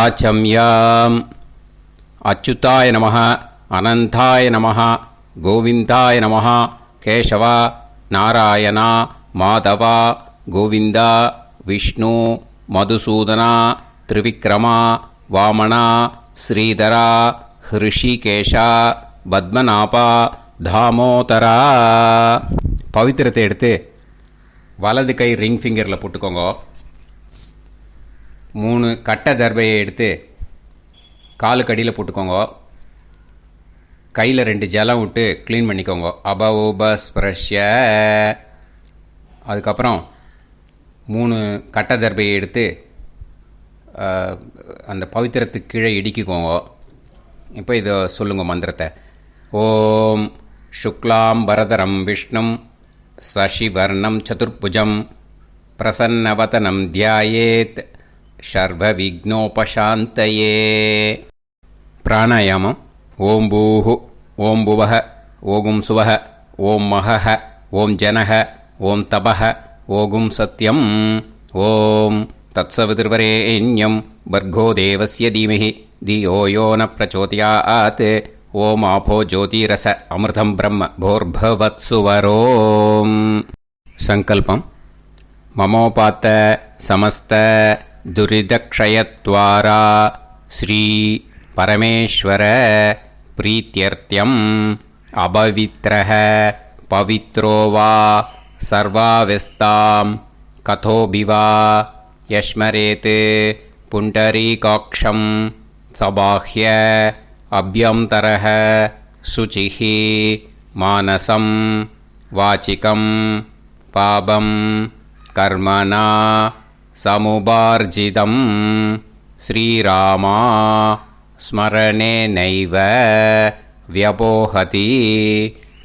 ஆச்சம்யாம். அச்சுதாய நமः, அனந்தாய நமः, கோவிந்தாய நமः, கேசவா, நாராயணா, மாதவா, கோவிந்தா, விஷ்ணு, மதுசூதனா, திரிவிக்ரமா, வாமனா, ஸ்ரீதரா, ஹிருஷிகேஷா, பத்மநாபா, தாமோதரா. பவித்திரத்தை எடுத்து வலது கை ரிங் ஃபிங்கரில் போட்டுக்கோங்க. 3 கட்டை தர்பையை எடுத்து காலுக்கடியில் போட்டுக்கோங்க. கையில் 2 ஜலம் விட்டு க்ளீன் பண்ணிக்கோங்க. அபவோபஸ்பிரஷ்ய. அதுக்கப்புறம் 3 கட்டை தர்பையை எடுத்து அந்த பவித்திரத்துக்கு கீழே இடிக்கிக்கோங்க. இப்போ இதை சொல்லுங்க மந்திரத்தை. ஓம் சுக்லாம் வரதரம் விஷ்ணும் சசிவர்ணம் சதுர்புஜம் பிரசன்னவதனம் தியாயேத் சர்வ விக்னோபசாந்தயே. பிராணாயாமம். ஓம் பூஹு, ஓம் புவஹ, ஓகும் சுவஹ, ஓம் மஹஹ, ஓம் ஜனஹ, ஓம் தபஹ, ஓகும் சத்யம். ஓம் தத்சவிதுர்வரேண்யம் பர்கோ தேவஸ்ய தீமஹி தியோ யோ ந பிரச்சோதயாத். ஓம் ஆபோ ஜோதிரச அமிர்தம் பிரம்ம போர்பவத்சுவரோம். சங்கல்பம். மமோபாத்த சமஸ்த துரிதக்ஷயத்வாரா ஸ்ரீ பரமேஸ்வர பிரீத்யர்த்தியம் அபவித்ரஹ பவித்ரோ வா சர்வாவஸ்தாம் கதோபிவா யஸ்மரேத் புண்டரீகாக்ஷம் சபாஹ்ய அப்யந்தரஹ சுசிஹ மானசம் வாசிகம் பாபம் கர்மணா சமுபார்ஜிதம் ஸ்ரீராமா ஸ்மரணேனைவ வ்யபோஹதி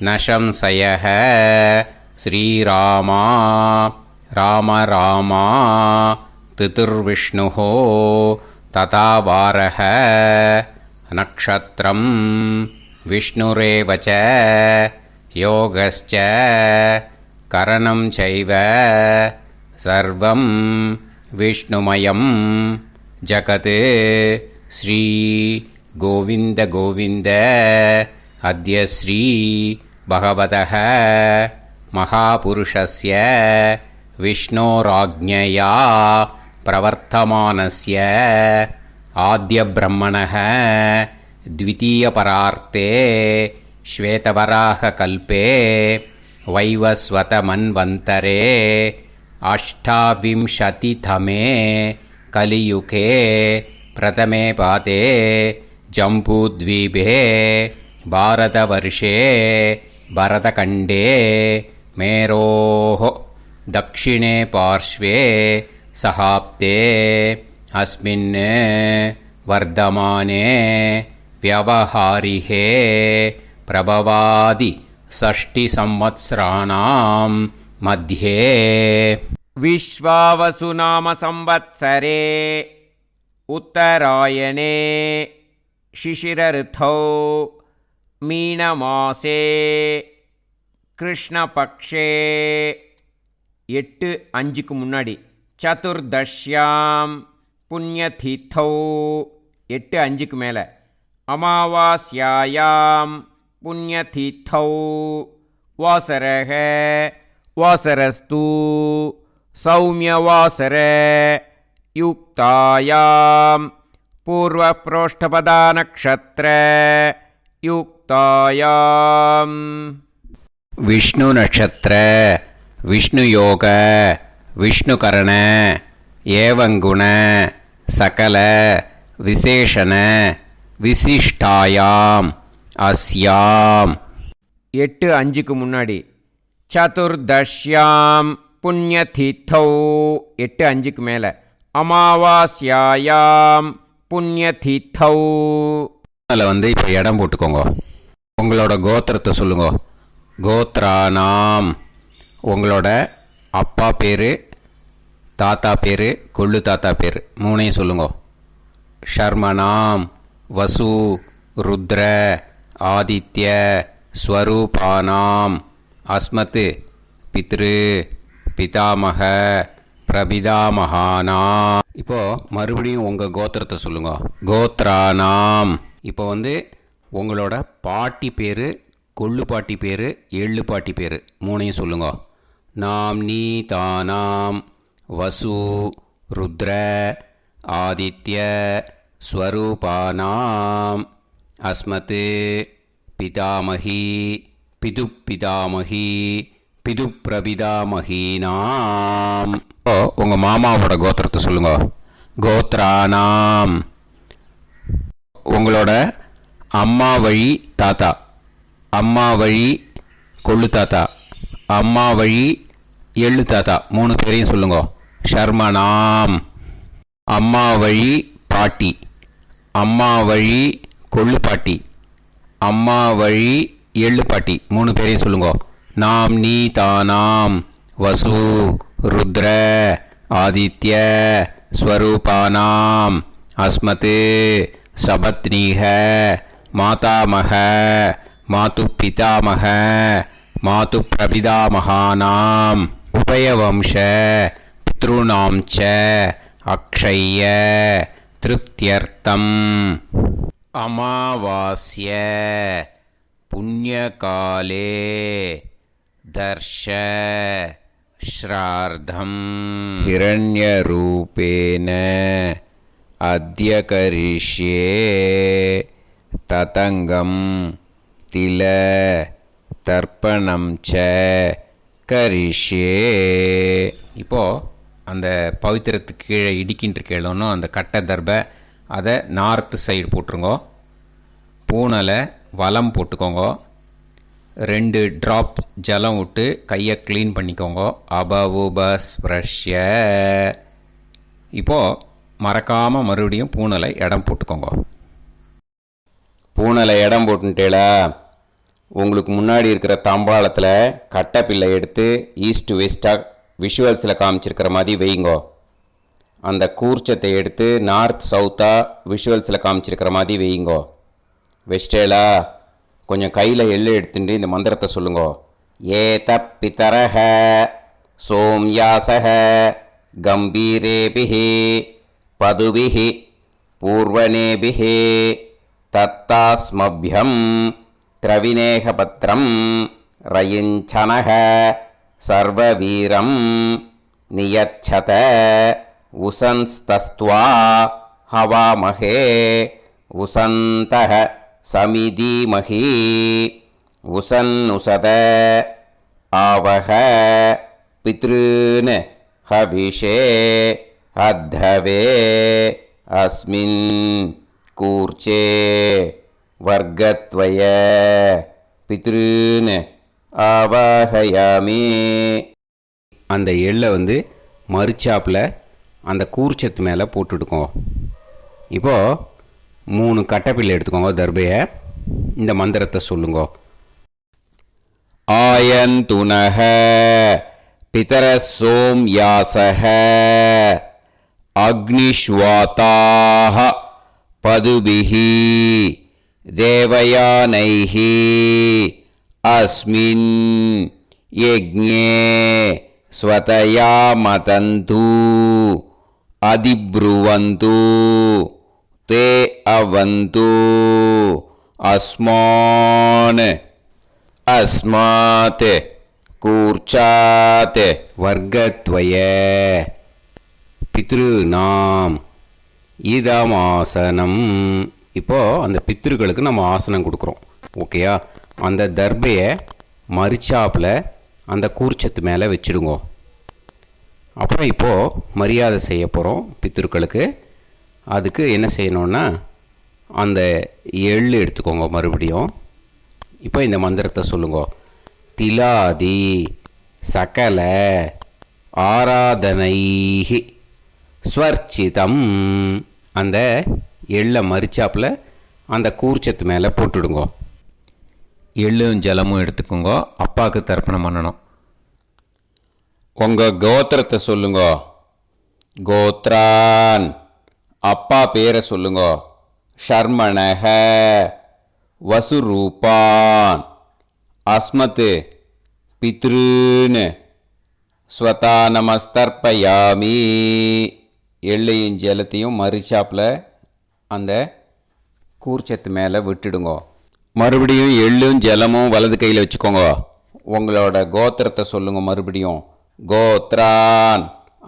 ந சம்சயः. ஸ்ரீராமா ராம ராமா திதிர்விஷ்ணுः ததா வாரः. நக்ஷத்ரம் விஷ்ணுரேவ ச யோகஸ்ச கரணம் சைவ சர்வம் விஷ்ணுமயம் ஜகத். ஸ்ரீ கோவிந்த கோவிந்த அத்ய ஸ்ரீ பகவதः மகாபுருஷஸ்ய விஷ்ணோராஜ்ஞயா பிரவர்த்தமானஸ்ய ஆத்ய பிரம்மணः த்விதீயபரார்த்தே ஸ்வேதவராக கல்பே வைவஸ்வத மன்வந்தரே அஷ்டாவிம்சதிதமே கலியுகே பிரதமே பாதே ஜம்பூத்வீபே பாரதவர்ஷே பரதகண்டே மேரோः தக்ஷிணே பார்ஷ்வே சஹாப்தே அஸ்மின் வர்தமானே व्यवहारिहे प्रभवादि षष्टि संवत्सराणां मध्ये विश्वावसु नाम संवत्सरे उत्तरायणे शिशिरऋतौ मीनमासे कृष्णपक्षे 8-5க்கு முன்னாடி சதுர்தஷ்யாம் புண்ணியதிதௌ 8-5க்கு மேலே அமாவாஸ்யாயாம் புண்ணியதிதௌ வாசரக வாசரஸ்து சௌமியவாசர யுக்தாயாம் பூர்வப்ரோஷ்டபதா நக்ஷத்ர யுக்தாயாம் விஷ்ணு நட்சத்திர விஷ்ணு யோக விஷ்ணுகரண ஏவங்குண சகல விசேஷண விசிஷ்டாயாம் அஸ்யாம் 8-5க்கு முன்னாடி சதுர்தஷ்யாம் புண்ணியதிதௌ 8-5க்கு மேலே அமாவாஸ்யாயாம் புண்ணியதிதௌ. அதில் இப்போ இடம் போட்டுக்கோங்க. உங்களோட கோத்திரத்தை சொல்லுங்க. கோத்ரானாம். உங்களோட அப்பா பேர், தாத்தா பேர், கொள்ளு தாத்தா பேர் 3ஐயும் சொல்லுங்க. ஷர்மனாம் வசு ருத்ர ஆதித்ய ஸ்வரூபானாம் அஸ்மத் பித்ரு பிதாமக பிரபிதாமகானா. இப்போ மறுபடியும் உங்கள் கோத்திரத்தை சொல்லுங்க. கோத்ரானாம். இப்போ உங்களோட பாட்டி பேர், கொள்ளு பாட்டி பேர், எள்ளு பாட்டி பேர் மூணையும் சொல்லுங்க. நாம் நீ தானாம் வசு ருத்ர ஆதித்ய ஸ்வரூபானாம் அஸ்மத் பிதாமகி பிதுப்பிதாமகி பிதுப்பிரபிதாமகீனாம். உங்கள் மாமாவோட கோத்திரத்தை சொல்லுங்க. கோத்ரானாம். உங்களோட அம்மா வழி தாத்தா, அம்மா வழி கொள்ளு தாத்தா, அம்மா வழி எள்ளு தாத்தா மூணு பேரையும் சொல்லுங்க. ஷர்மனாம். அம்மா வழி பாட்டி, அம்மா வழி கொள்ளு பாட்டி, அம்மா வழி எள்ளு பாட்டி மூணு பேரையும் சொல்லுங்க. நாம் நீ தானாம் வசு ருத்ர ஆதித்ய ஸ்வரூபானாம் அஸ்மத் சபத்னீக மாதாமக மாது பிதாமக மாது பிரபிதாமகானாம் உபயவம்ச பித்ருணாம் ச அக்ஷய்ய திருப்தியர்த்தம் அமாவாஸ்ய புண்ணியகாலே தர்ஷ ஸ்ரார்த்தம் ஹிரண்யரூபேன அத்ய கரிஷ்யே ததங்கம் தில தர்ப்பணம் ச கரிஷ்யே. இப்போது அந்த பவித்திரத்துக்கு கீழே இடிக்கின்ற கேளோன்னு அந்த கட்டை தர்பை அதை நார்த்து சைடு போட்டுருங்கோ. பூனலை வலம் போட்டுக்கோங்க. 2 ட்ராப் ஜலம் விட்டு கையை க்ளீன் பண்ணிக்கோங்க. அபவுபஸ்ப்ரஷ்ய. இப்போது மறக்காமல் மறுபடியும் பூனலை இடம் போட்டுக்கோங்க. பூனலை இடம் போட்டுட்டேளா, உங்களுக்கு முன்னாடி இருக்கிற தாம்பாளத்தில் கட்டை பிள்ளை எடுத்து ஈஸ்ட் வெஸ்டாக விஷுவல்ஸில் காமிச்சிருக்கிற மாதிரி வைங்கோ. அந்த கூர்ச்சத்தை எடுத்து நார்த் சவுத்தாக விஷுவல்ஸில் காமிச்சிருக்கிற மாதிரி வைங்கோ. வெஸ்டேலா கொஞ்சம் கையில் எள்ளு எடுத்துட்டு இந்த மந்திரத்தை சொல்லுங்க. ஏத பிதரஹ சோம்யாசஹ கம்பீரேபிஹி பதுபிஹி பூர்வனேபிஹி தத்தாஸ்மப்யம் திரவிநேகபத்ரம் ரயிஞ்சனஹ சர்வவீரம் நியச்சத உசன்ஸ்தஸ்த்வா ஹவாமஹே உசந்தஹ சமிதீமஹி உசன்னுசத ஆவஹ பித்ருன் ஹவிஷே அத்தவே அஸ்மின் கூர்ச்சே வர்க்கத்வய பித்ருன் ஆவாஹயாமி. அந்த எள்ளை மறுச்சாப்பில் அந்த கூர்ச்சத்து மேலே போட்டுடுக்கோங்க. இப்போது 3 கட்டைப்பிள்ளை எடுத்துக்கோங்க. தர்பையை இந்த மந்திரத்தை சொல்லுங்க. ஆயந்துனஹ பிதர சோம்யாசஹ அக்னிஷ்வாதாஹ பதுபிஹி தேவயானைஹி அஸ்மின் யஜ்ஞே ஸ்வதயா மதந்து அதிப்ருவந்து தே அவது அஸ்மான் அஸ்மாத் கூர்ச்சாத் வர்க்கத்வய பித்ருநாம் இதமாசனம். இப்போது அந்த பித்ருக்களுக்கு நம்ம ஆசனம் கொடுக்குறோம். ஓகேயா? அந்த தர்பையை மறுச்சாப்பில் அந்த கூர்ச்சத்து மேலே வச்சுடுங்க. அப்புறம் இப்போது மரியாதை செய்ய போகிறோம் பித்ருக்களுக்கு. அதுக்கு என்ன செய்யணுன்னா அந்த எள்ளு எடுத்துக்கோங்க. மறுபடியும் இப்போ இந்த மந்திரத்தை சொல்லுங்க. திலாதி சகல ஆராதனைஹி ஸ்வர்ச்சிதம். அந்த எள்ளை மரிச்சாப்பில் அந்த கூர்ச்சத்து மேலே போட்டுடுங்க. எள்ளும் ஜலமும் எடுத்துக்கோங்க. அப்பாவுக்கு தர்ப்பணம் பண்ணணும். உங்கள் கோத்திரத்தை சொல்லுங்க. கோத்ரான். அப்பா பேரை சொல்லுங்க. ஷர்மணஹ வசுரூபான் அஸ்மத் பித்ருன் ஸ்வதா நமஸ்தர்ப்பயாமி. எள்ளையும் ஜலத்தையும் மறிச்சாப்பில் அந்த கூர்ச்சத்து மேலே விட்டுடுங்க. மறுபடியும் எள்ளும் ஜலமும் வலது கையில் வச்சுக்கோங்க. உங்களோட கோத்திரத்தை சொல்லுங்க. மறுபடியும் கோத்ரான்,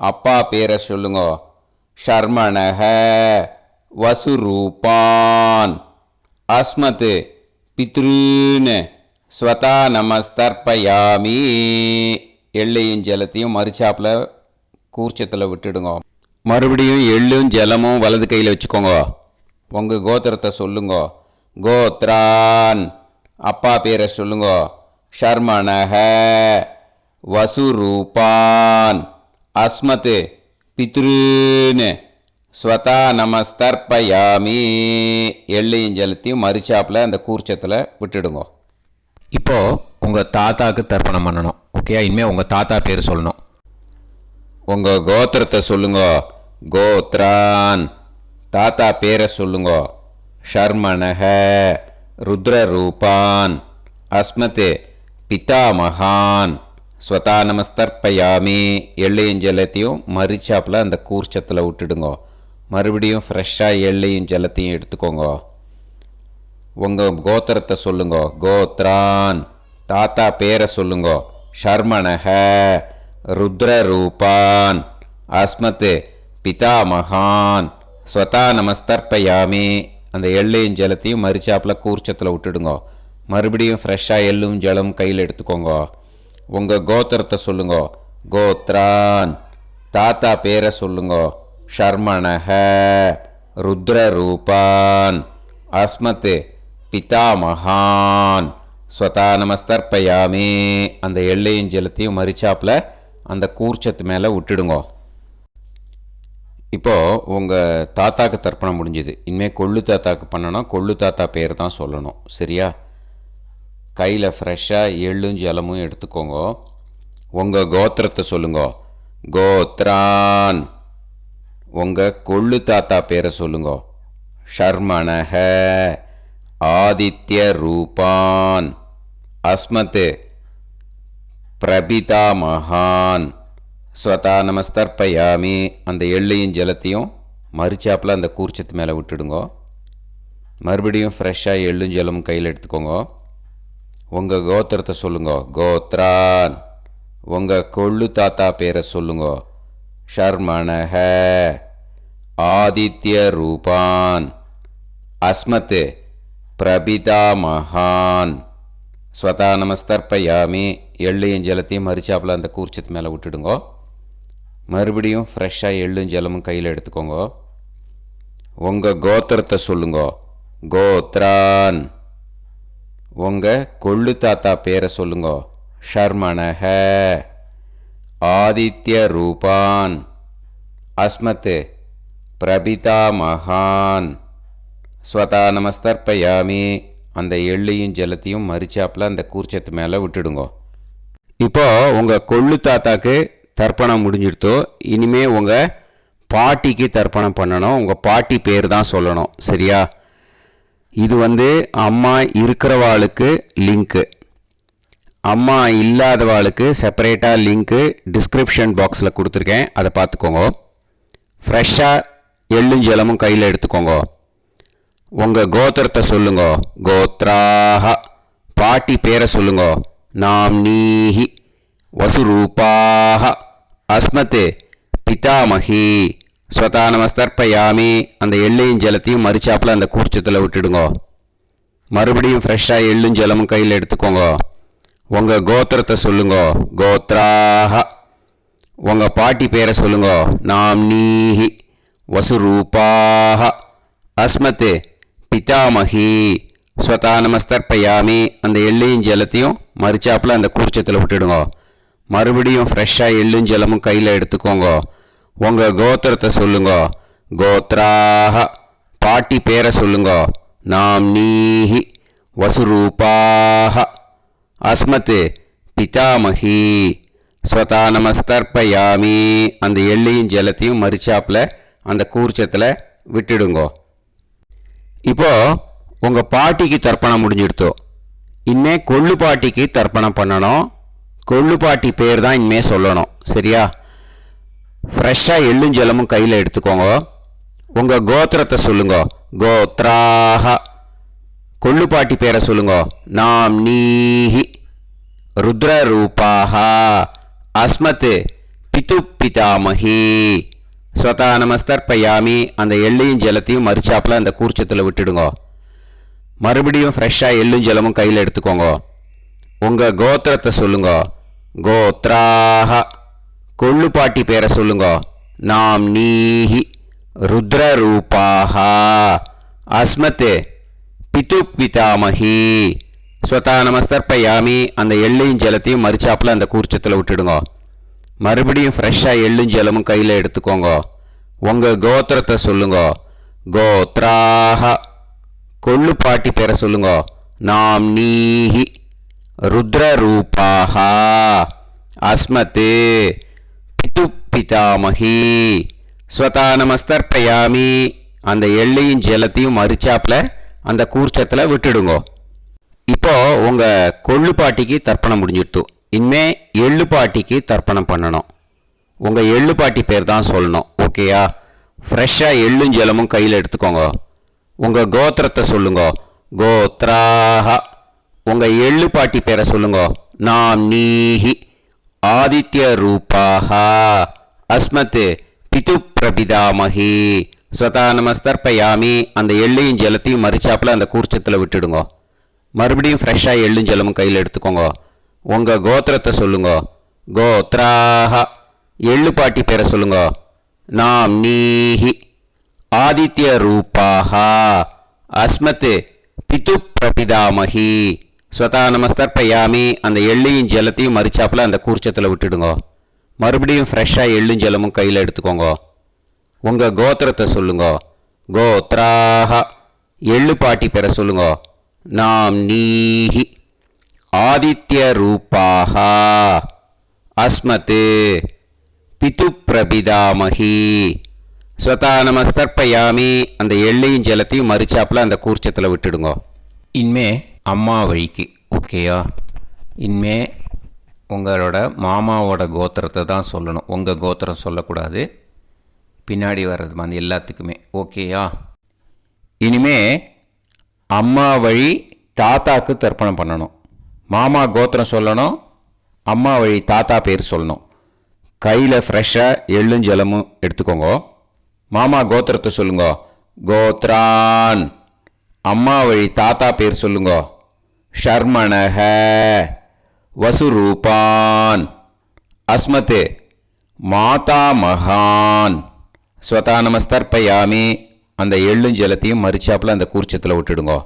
அப்பா பேரை சொல்லுங்க. ஷர்மணஹ, வசுரூபான், அஸ்மத், பித்ருன்னு. ஸ்வதா நமஸ்தர்ப்பயாமி. எள்ளையும் ஜலத்தையும் மறிச்சாப்பில் கூர்ச்சத்தில் விட்டுடுங்க. மறுபடியும் எள்ளும் ஜலமும் வலது கையில் வச்சுக்கோங்க. உங்கள் கோத்திரத்தை சொல்லுங்க. கோத்ரான், அப்பா பேரை சொல்லுங்க. ஷர்மணஹ, வசுரூபான், அஸ்மத், பித்ருன்னு. ஸ்வதா நமஸ்தர்ப்பயாமி. எள்ளையும் ஜலத்தையும் மறிச்சாப்பில் அந்த கூர்ச்சத்தில் விட்டுடுங்க. இப்போது உங்கள் தாத்தாவுக்கு தர்ப்பணம் பண்ணணும். ஓகே, இனிமேல் உங்கள் தாத்தா பேர் சொல்லணும். உங்கள் கோத்திரத்தை சொல்லுங்க. கோத்ரான், தாத்தா பேரை சொல்லுங்க. ஷர்மணஹ, ருத்ரரூபான், அஸ்மத், பிதாமகான். ஸ்வதா நமஸ்தர்ப்பயாமி. எள்ளையும் ஜலத்தையும் மறிச்சாப்பில் அந்த கூர்ச்சத்தில் விட்டுடுங்க. மறுபடியும் ஃப்ரெஷ்ஷாக எள்ளையும் ஜலத்தையும் எடுத்துக்கோங்க. உங்கள் கோத்திரத்தை சொல்லுங்க. கோத்ரான், தாத்தா பேரை சொல்லுங்க. ஷர்மணஹ, ருத்ரரூபான், அஸ்மத், பிதாமகான். ஸ்வதா நமஸ்தர்ப்பயாமி. அந்த எள்ளையும் ஜலத்தையும் மறிச்சாப்பில் கூர்ச்சத்தில் விட்டுடுங்க. மறுபடியும் ஃப்ரெஷ்ஷாக எள்ளும் ஜலம் கையில் எடுத்துக்கோங்க. உங்கள் கோத்திரத்தை சொல்லுங்க. கோத்ரான், தாத்தா பேரை சொல்லுங்க. ஷர்மணஹ, ருத்ரரூபான், அஸ்மத், பிதாமகான். ஸ்வதா நமஸ்தர்ப்பயாமி. அந்த எள்ளையும் ஜலத்தையும் மறிச்சாப்பில் அந்த கூர்ச்சத்து மேலே விட்டுடுங்க. இப்போது உங்கள் தாத்தாக்கு தர்ப்பணம் முடிஞ்சுது. இனிமேல் கொள்ளு தாத்தாக்கு பண்ணணும். கொள்ளு தாத்தா பேர் தான் சொல்லணும். சரியா? கையில் ஃப்ரெஷ்ஷாக எள்ளும் ஜலமும் எடுத்துக்கோங்க. உங்கள் கோத்திரத்தை சொல்லுங்க. கோத்ரான், உங்கள் கொள்ளு தாத்தா பேரை சொல்லுங்க. ஷர்மணஹ, ஆதித்ய ரூபான், அஸ்மத், பிரபிதாமகான். ஸ்வதா நமஸ்தர்ப்பயாமி. அந்த எள்ளையும் ஜலத்தையும் மறிச்சாப்பில் அந்த கூர்ச்சத்து மேலே விட்டுடுங்க. மறுபடியும் ஃப்ரெஷ்ஷாக எள்ளும் ஜலமும் கையில் எடுத்துக்கோங்க. உங்கள் கோத்திரத்தை சொல்லுங்க. கோத்ரான், உங்கள் கொள்ளு தாத்தா பேரை சொல்லுங்க. ஷர்மணஹ, ஆதித்ய ரூபான், அஸ்மத், பிரபிதாமகான். ஸ்வதா நமஸ்தர்ப்பயாமி. எள்ளையும் ஜலத்தையும் மறிச்சாப்பில் அந்த கூர்ச்சத்து மேலே விட்டுடுங்க. மறுபடியும் ஃப்ரெஷ்ஷாக எள்ளும் ஜலமும் கையில் எடுத்துக்கோங்க. உங்கள் கோத்திரத்தை சொல்லுங்க. கோத்ரான், உங்கள் கொள்ளு தாத்தா பேரை சொல்லுங்க. ஷர்மணஹ, ஆதித்ய ரூபான், அஸ்மத், பிரபிதாமகான். ஸ்வதா நமஸ்தர்ப்பயாமி. அந்த எள்ளையும் ஜலத்தையும் மறிச்சாப்பில் அந்த கூர்ச்சத்து மேலே விட்டுடுங்க. இப்போது உங்கள் கொள்ளு தாத்தாக்கு தர்ப்பணம் முடிஞ்சிடுத்தோ. இனிமே உங்கள் பாட்டிக்கு தர்ப்பணம் பண்ணணும். உங்கள் பாட்டி பேர் தான் சொல்லணும். சரியா? இது அம்மா இருக்கிறவாளுக்கு லிங்க்கு, அம்மா இல்லாதவாளுக்கு செப்பரேட்டாக லிங்க்கு டிஸ்கிரிப்ஷன் பாக்ஸில் கொடுத்துருக்கேன். அதை பார்த்துக்கோங்க. ஃப்ரெஷ்ஷாக எள்ளும் ஜலமும் கையில் எடுத்துக்கோங்க. உங்கள் கோத்திரத்தை சொல்லுங்க. கோத்ராஹ, பாட்டி பேரை சொல்லுங்க. நாம்னீஹி, வசுரூபாஹ, அஸ்மத், பிதாமகி. ஸ்வதா நமஸ்தர்ப்பயாமி. அந்த எள்ளையும் ஜலத்தையும் மறிச்சாப்பில் அந்த கூர்ச்சத்தில் விட்டுடுங்க. மறுபடியும் ஃப்ரெஷ்ஷாக எள்ளும் ஜலமும் கையில் எடுத்துக்கோங்க. உங்கள் கோத்திரத்தை சொல்லுங்க. கோத்ராஹ, உங்கள் பாட்டி பேரை சொல்லுங்க. நாம்னீஹி, வசுரூபாஹ, அஸ்மத், பிதாமகி. ஸ்வதா நமஸ்தர்ப்பயாமி. அந்த எள்ளையும் ஜலத்தையும் மறிச்சாப்பில் அந்த கூர்ச்சத்தில் விட்டுடுங்க. மறுபடியும் ஃப்ரெஷ்ஷாக எள்ளும் ஜலமும் கையில் எடுத்துக்கோங்க. உங்கள் கோத்திரத்தை சொல்லுங்க. கோத்ராஹ, பாட்டி பேரை சொல்லுங்க. நாம்னீஹி, வசுரூபாஹ, அஸ்மத், பிதாமகி. ஸ்வதா நமஸ்தர்ப்பயாமி. அந்த எள்ளையும் ஜலத்தையும் மறிச்சாப்பில் அந்த கூர்ச்சத்தில் விட்டுடுங்க. இப்போது உங்கள் பாட்டிக்கு தர்ப்பணம் முடிஞ்சிடுத்தோ. இனிமே கொள்ளு பாட்டிக்கு தர்ப்பணம் பண்ணணும். கொள்ளு பாட்டி பேர் தான் இனிமேல் சொல்லணும். சரியா? ஃப்ரெஷ்ஷாக எள்ளும் ஜலமும் கையில் எடுத்துக்கோங்க. உங்கள் கோத்திரத்தை சொல்லுங்க. கோத்ராஹ. கொள்ளுப்பாட்டி பேரை சொல்லுங்க. நாம் நீஹி. ருத்ரரூபாஹ. அஸ்மத் பிது பிதாமஹி. ஸ்வதா நமஸ்தர்ப்பயாமி. அந்த எள்ளையும் ஜலத்தையும் மறிச்சாப்பில் அந்த கூர்ச்சத்தில் விட்டுடுங்க. மறுபடியும் ஃப்ரெஷ்ஷாக எள்ளும் ஜலமும் கையில் எடுத்துக்கோங்க. உங்கள் கோத்திரத்தை சொல்லுங்க. கோத்ராஹ. கொள்ளுப்பாட்டி பேரை சொல்லுங்க. நாம் நீஹி. ருத்ரரூபாஹ. அஸ்மத் பிது பிதாமஹி. ஸ்வதா நமஸ்தர்ப்பயாமி. அந்த எள்ளையும் ஜலத்தையும் மறிச்சாப்பில் அந்த கூர்ச்சத்தில் விட்டுடுங்க. மறுபடியும் ஃப்ரெஷ்ஷாக எள்ளும் ஜலமும் கையில் எடுத்துக்கோங்க. உங்கள் கோத்திரத்தை சொல்லுங்க. கோத்ராஹ. கொள்ளுப்பாட்டி பேரை சொல்லுங்க. நாம் நீஹி. ருத்ரரூபாஹ. அஸ்மத் பிது பிதாமஹி. ஸ்வதா நமஸ்தர்ப்பயாமி. அந்த எள்ளையும் ஜலத்தையும் மறிச்சாப்பில் அந்த கூர்ச்சத்தில் விட்டுடுங்க. இப்போ உங்கள் கொள்ளுப்பாட்டிக்கு தர்ப்பணம் முடிஞ்சிடுத்து. இனிமே எள்ளுப்பாட்டிக்கு தர்ப்பணம் பண்ணணும். உங்கள் எள்ளுப்பாட்டி பேர் தான் சொல்லணும். ஓகேயா? ஃப்ரெஷ்ஷாக எள்ளும் ஜலமும் கையில் எடுத்துக்கோங்க. உங்கள் கோத்திரத்தை சொல்லுங்க. கோத்ராஹ. உங்கள் எள்ளுப்பாட்டி பேரை சொல்லுங்க. நாம் நீஹி. ஆதித்ய ரூபாஹ. அஸ்மத் பிது பிரபிதாமஹி. ஸ்வதா நமஸ்தர்ப்பயாமி. அந்த எள்ளையும் ஜலத்தையும் மறிச்சாப்பில் அந்த கூர்ச்சத்தில் விட்டுடுங்க. மறுபடியும் ஃப்ரெஷ்ஷாக எள்ளும் ஜலமும் கையில் எடுத்துக்கோங்க. உங்கள் கோத்திரத்தை சொல்லுங்க. கோத்ராஹ. எள்ளுப்பாட்டி பேரை சொல்லுங்க. நாம் நீஹி. ஆதித்ய ரூபாஹ. அஸ்மத் பிது பிரபிதாமஹி. ஸ்வதா நமஸ்தர்ப்பயாமி. அந்த எள்ளையும் ஜலத்தையும் மறிச்சாப்பில் அந்த கூர்ச்சத்தில் விட்டுடுங்க. மறுபடியும் ஃப்ரெஷ்ஷாக எள்ளும் ஜலமும் கையில் எடுத்துக்கோங்க. உங்கள் கோத்திரத்தை சொல்லுங்க. கோத்ராஹ. எள்ளுப்பாட்டி பேரை சொல்லுங்க. நாம் நீஹி. ஆதித்ய ரூபாஹ. அஸ்மத் பிது பிரபிதாமஹி. ஸ்வதா நமஸ்தர்ப்பயாமி. அந்த எள்ளையும் ஜலத்தையும் மறிச்சாப்பில் அந்த கூர்ச்சத்தில் விட்டுடுங்க. இனிமே அம்மா வழிக்கு. ஓகேயா? இனிமே உங்களோட மாமாவோட கோத்திரத்தை தான் சொல்லணும். உங்கள் கோத்திரம் சொல்லக்கூடாது. பின்னாடி வர்றது மாதிரி எல்லாத்துக்குமே. ஓகேயா? இனிமே அம்மா வழி தாத்தாக்கு தர்ப்பணம் பண்ணணும். மாமா கோத்திரம் சொல்லணும். அம்மா வழி தாத்தா பேர் சொல்லணும். கையில் ஃப்ரெஷ்ஷாக எள்ளும் ஜலமும் எடுத்துக்கோங்க. மாமா கோத்திரத்தை சொல்லுங்க. கோத்ரான். அம்மா வழி தாத்தா பேர் சொல்லுங்க. ஷர்மணஹ. வசுரூபான். அஸ்மத் மாதா மகான். ஸ்வதா நமஸ்தர்ப்பயாமி. அந்த எள்ளும் ஜலத்தையும் மறிச்சாப்பில் அந்த கூர்ச்சத்தில் விட்டுடுங்க.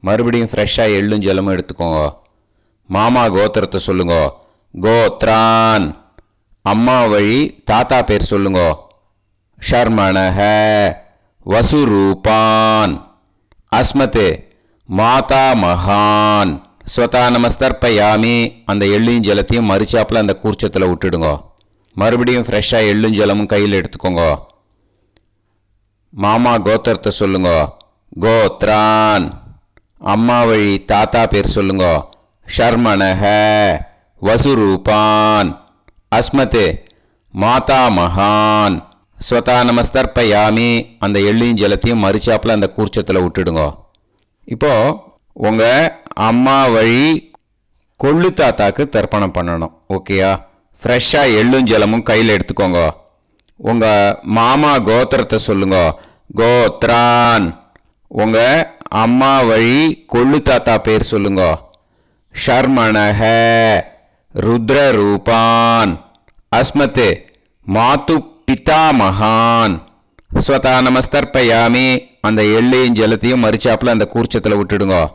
மறுபடியும் ஃப்ரெஷ்ஷாக எள்ளும் ஜலமும் எடுத்துக்கோங்க. மாமா கோத்திரத்தை சொல்லுங்க. கோத்ரான். அம்மா வழி தாத்தா பேர் சொல்லுங்க. ஷர்மணஹ. வசுரூபான். அஸ்மத் மாதா மகான். ஸ்வதா நமஸ்தர்ப்பயாமி. அந்த எள்ளையும் ஜலத்தையும் மறிச்சாப்பில் அந்த கூர்ச்சத்தில் விட்டுடுங்க. மறுபடியும் ஃப்ரெஷ்ஷாக எள்ளும் ஜலமும் கையில் எடுத்துக்கோங்க. மாமா கோத்திரத்தை சொல்லுங்க. கோத்ரான். அம்மா வழி தாத்தா பேர் சொல்லுங்க. ஷர்மணஹ. வசுரூபான். அஸ்மத் மாதா மகான். ஸ்வதா நமஸ்தர்ப்பயாமி. அந்த எள்ளையும் ஜலத்தையும் மறிச்சாப்பில் அந்த கூர்ச்சத்தில் விட்டுடுங்க. இப்போது உங்கள் அம்மா வழி கொள்ளு தாத்தாக்கு தர்ப்பணம் பண்ணணும். ஓகேயா? ஃப்ரெஷ்ஷாக எள்ளும் ஜலமும் கையில் எடுத்துக்கோங்க. உங்கள் மாமா கோத்திரத்தை சொல்லுங்க. கோத்ரான். உங்கள் அம்மா வழி கொள்ளு தாத்தா பேர் சொல்லுங்க. ஷர்மணஹ. ருத்ரரூபான். அஸ்மத் மாது பிதாமகான். ஸ்வதா நமஸ்தர்ப்பயாமி. அந்த எள்ளையும் ஜலத்தையும் மறிச்சாப்பில் அந்த கூர்ச்சத்தில் விட்டுடுங்க.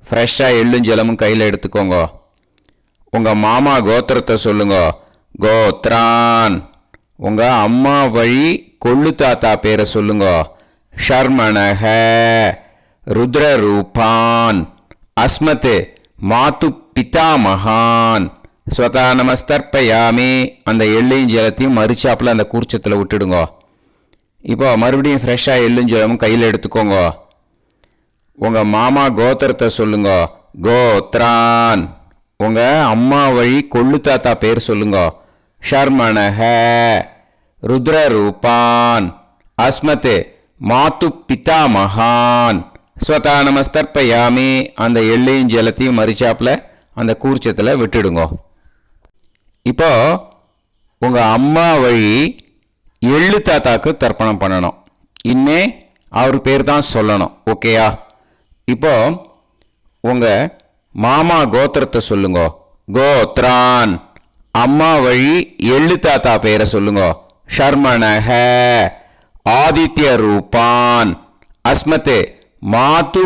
ஃப்ரெஷ்ஷாக எள்ளும் ஜலமும் கையில் எடுத்துக்கோங்க. உங்கள் மாமா கோத்திரத்தை சொல்லுங்க. கோத்ரான். உங்கள் அம்மா வழி கொள்ளு தாத்தா பேரை சொல்லுங்க. ஷர்மணஹ. ருத்ரரூபான். அஸ்மத் மாது பிதாமகான். ஸ்வதா நமஸ்தர்ப்பயாமி. அந்த எள்ளையும் ஜலத்தையும் மறிச்சாப்பில் அந்த கூர்ச்சத்தில் விட்டுடுங்க. இப்போ மறுபடியும் ஃப்ரெஷ்ஷாக எள்ளும் ஜலமும் கையில் எடுத்துக்கோங்க. உங்கள் மாமா கோத்திரத்தை சொல்லுங்க. கோத்ரான். உங்க அம்மா வழி கொள்ளு தாத்தா பேர் சொல்லுங்க. ஷர்மணஹ ருத்ரரூபான் அஸ்மத் மாத்து பிதா மகான் ஸ்வதா நமஸ்தர்ப்பயாமி. அந்த எள்ளையும் ஜலத்தையும் மறிச்சாப்புல அந்த கூர்ச்சத்தில் விட்டுடுங்க. இப்போ உங்க அம்மா வழி எள்ளு தாத்தாக்கு தர்ப்பணம் பண்ணணும். இனிமே அவர் பேர் தான் சொல்லணும். ஓகேயா? இப்போ உங்க மாமா கோத்திரத்தை சொல்லுங்க. கோத்ரான். அம்மா வழி எள்ளு தாத்தா பேரை சொல்லுங்க. ஷர்மணஹ ஆதித்ய ரூபான் அஸ்மத் மாது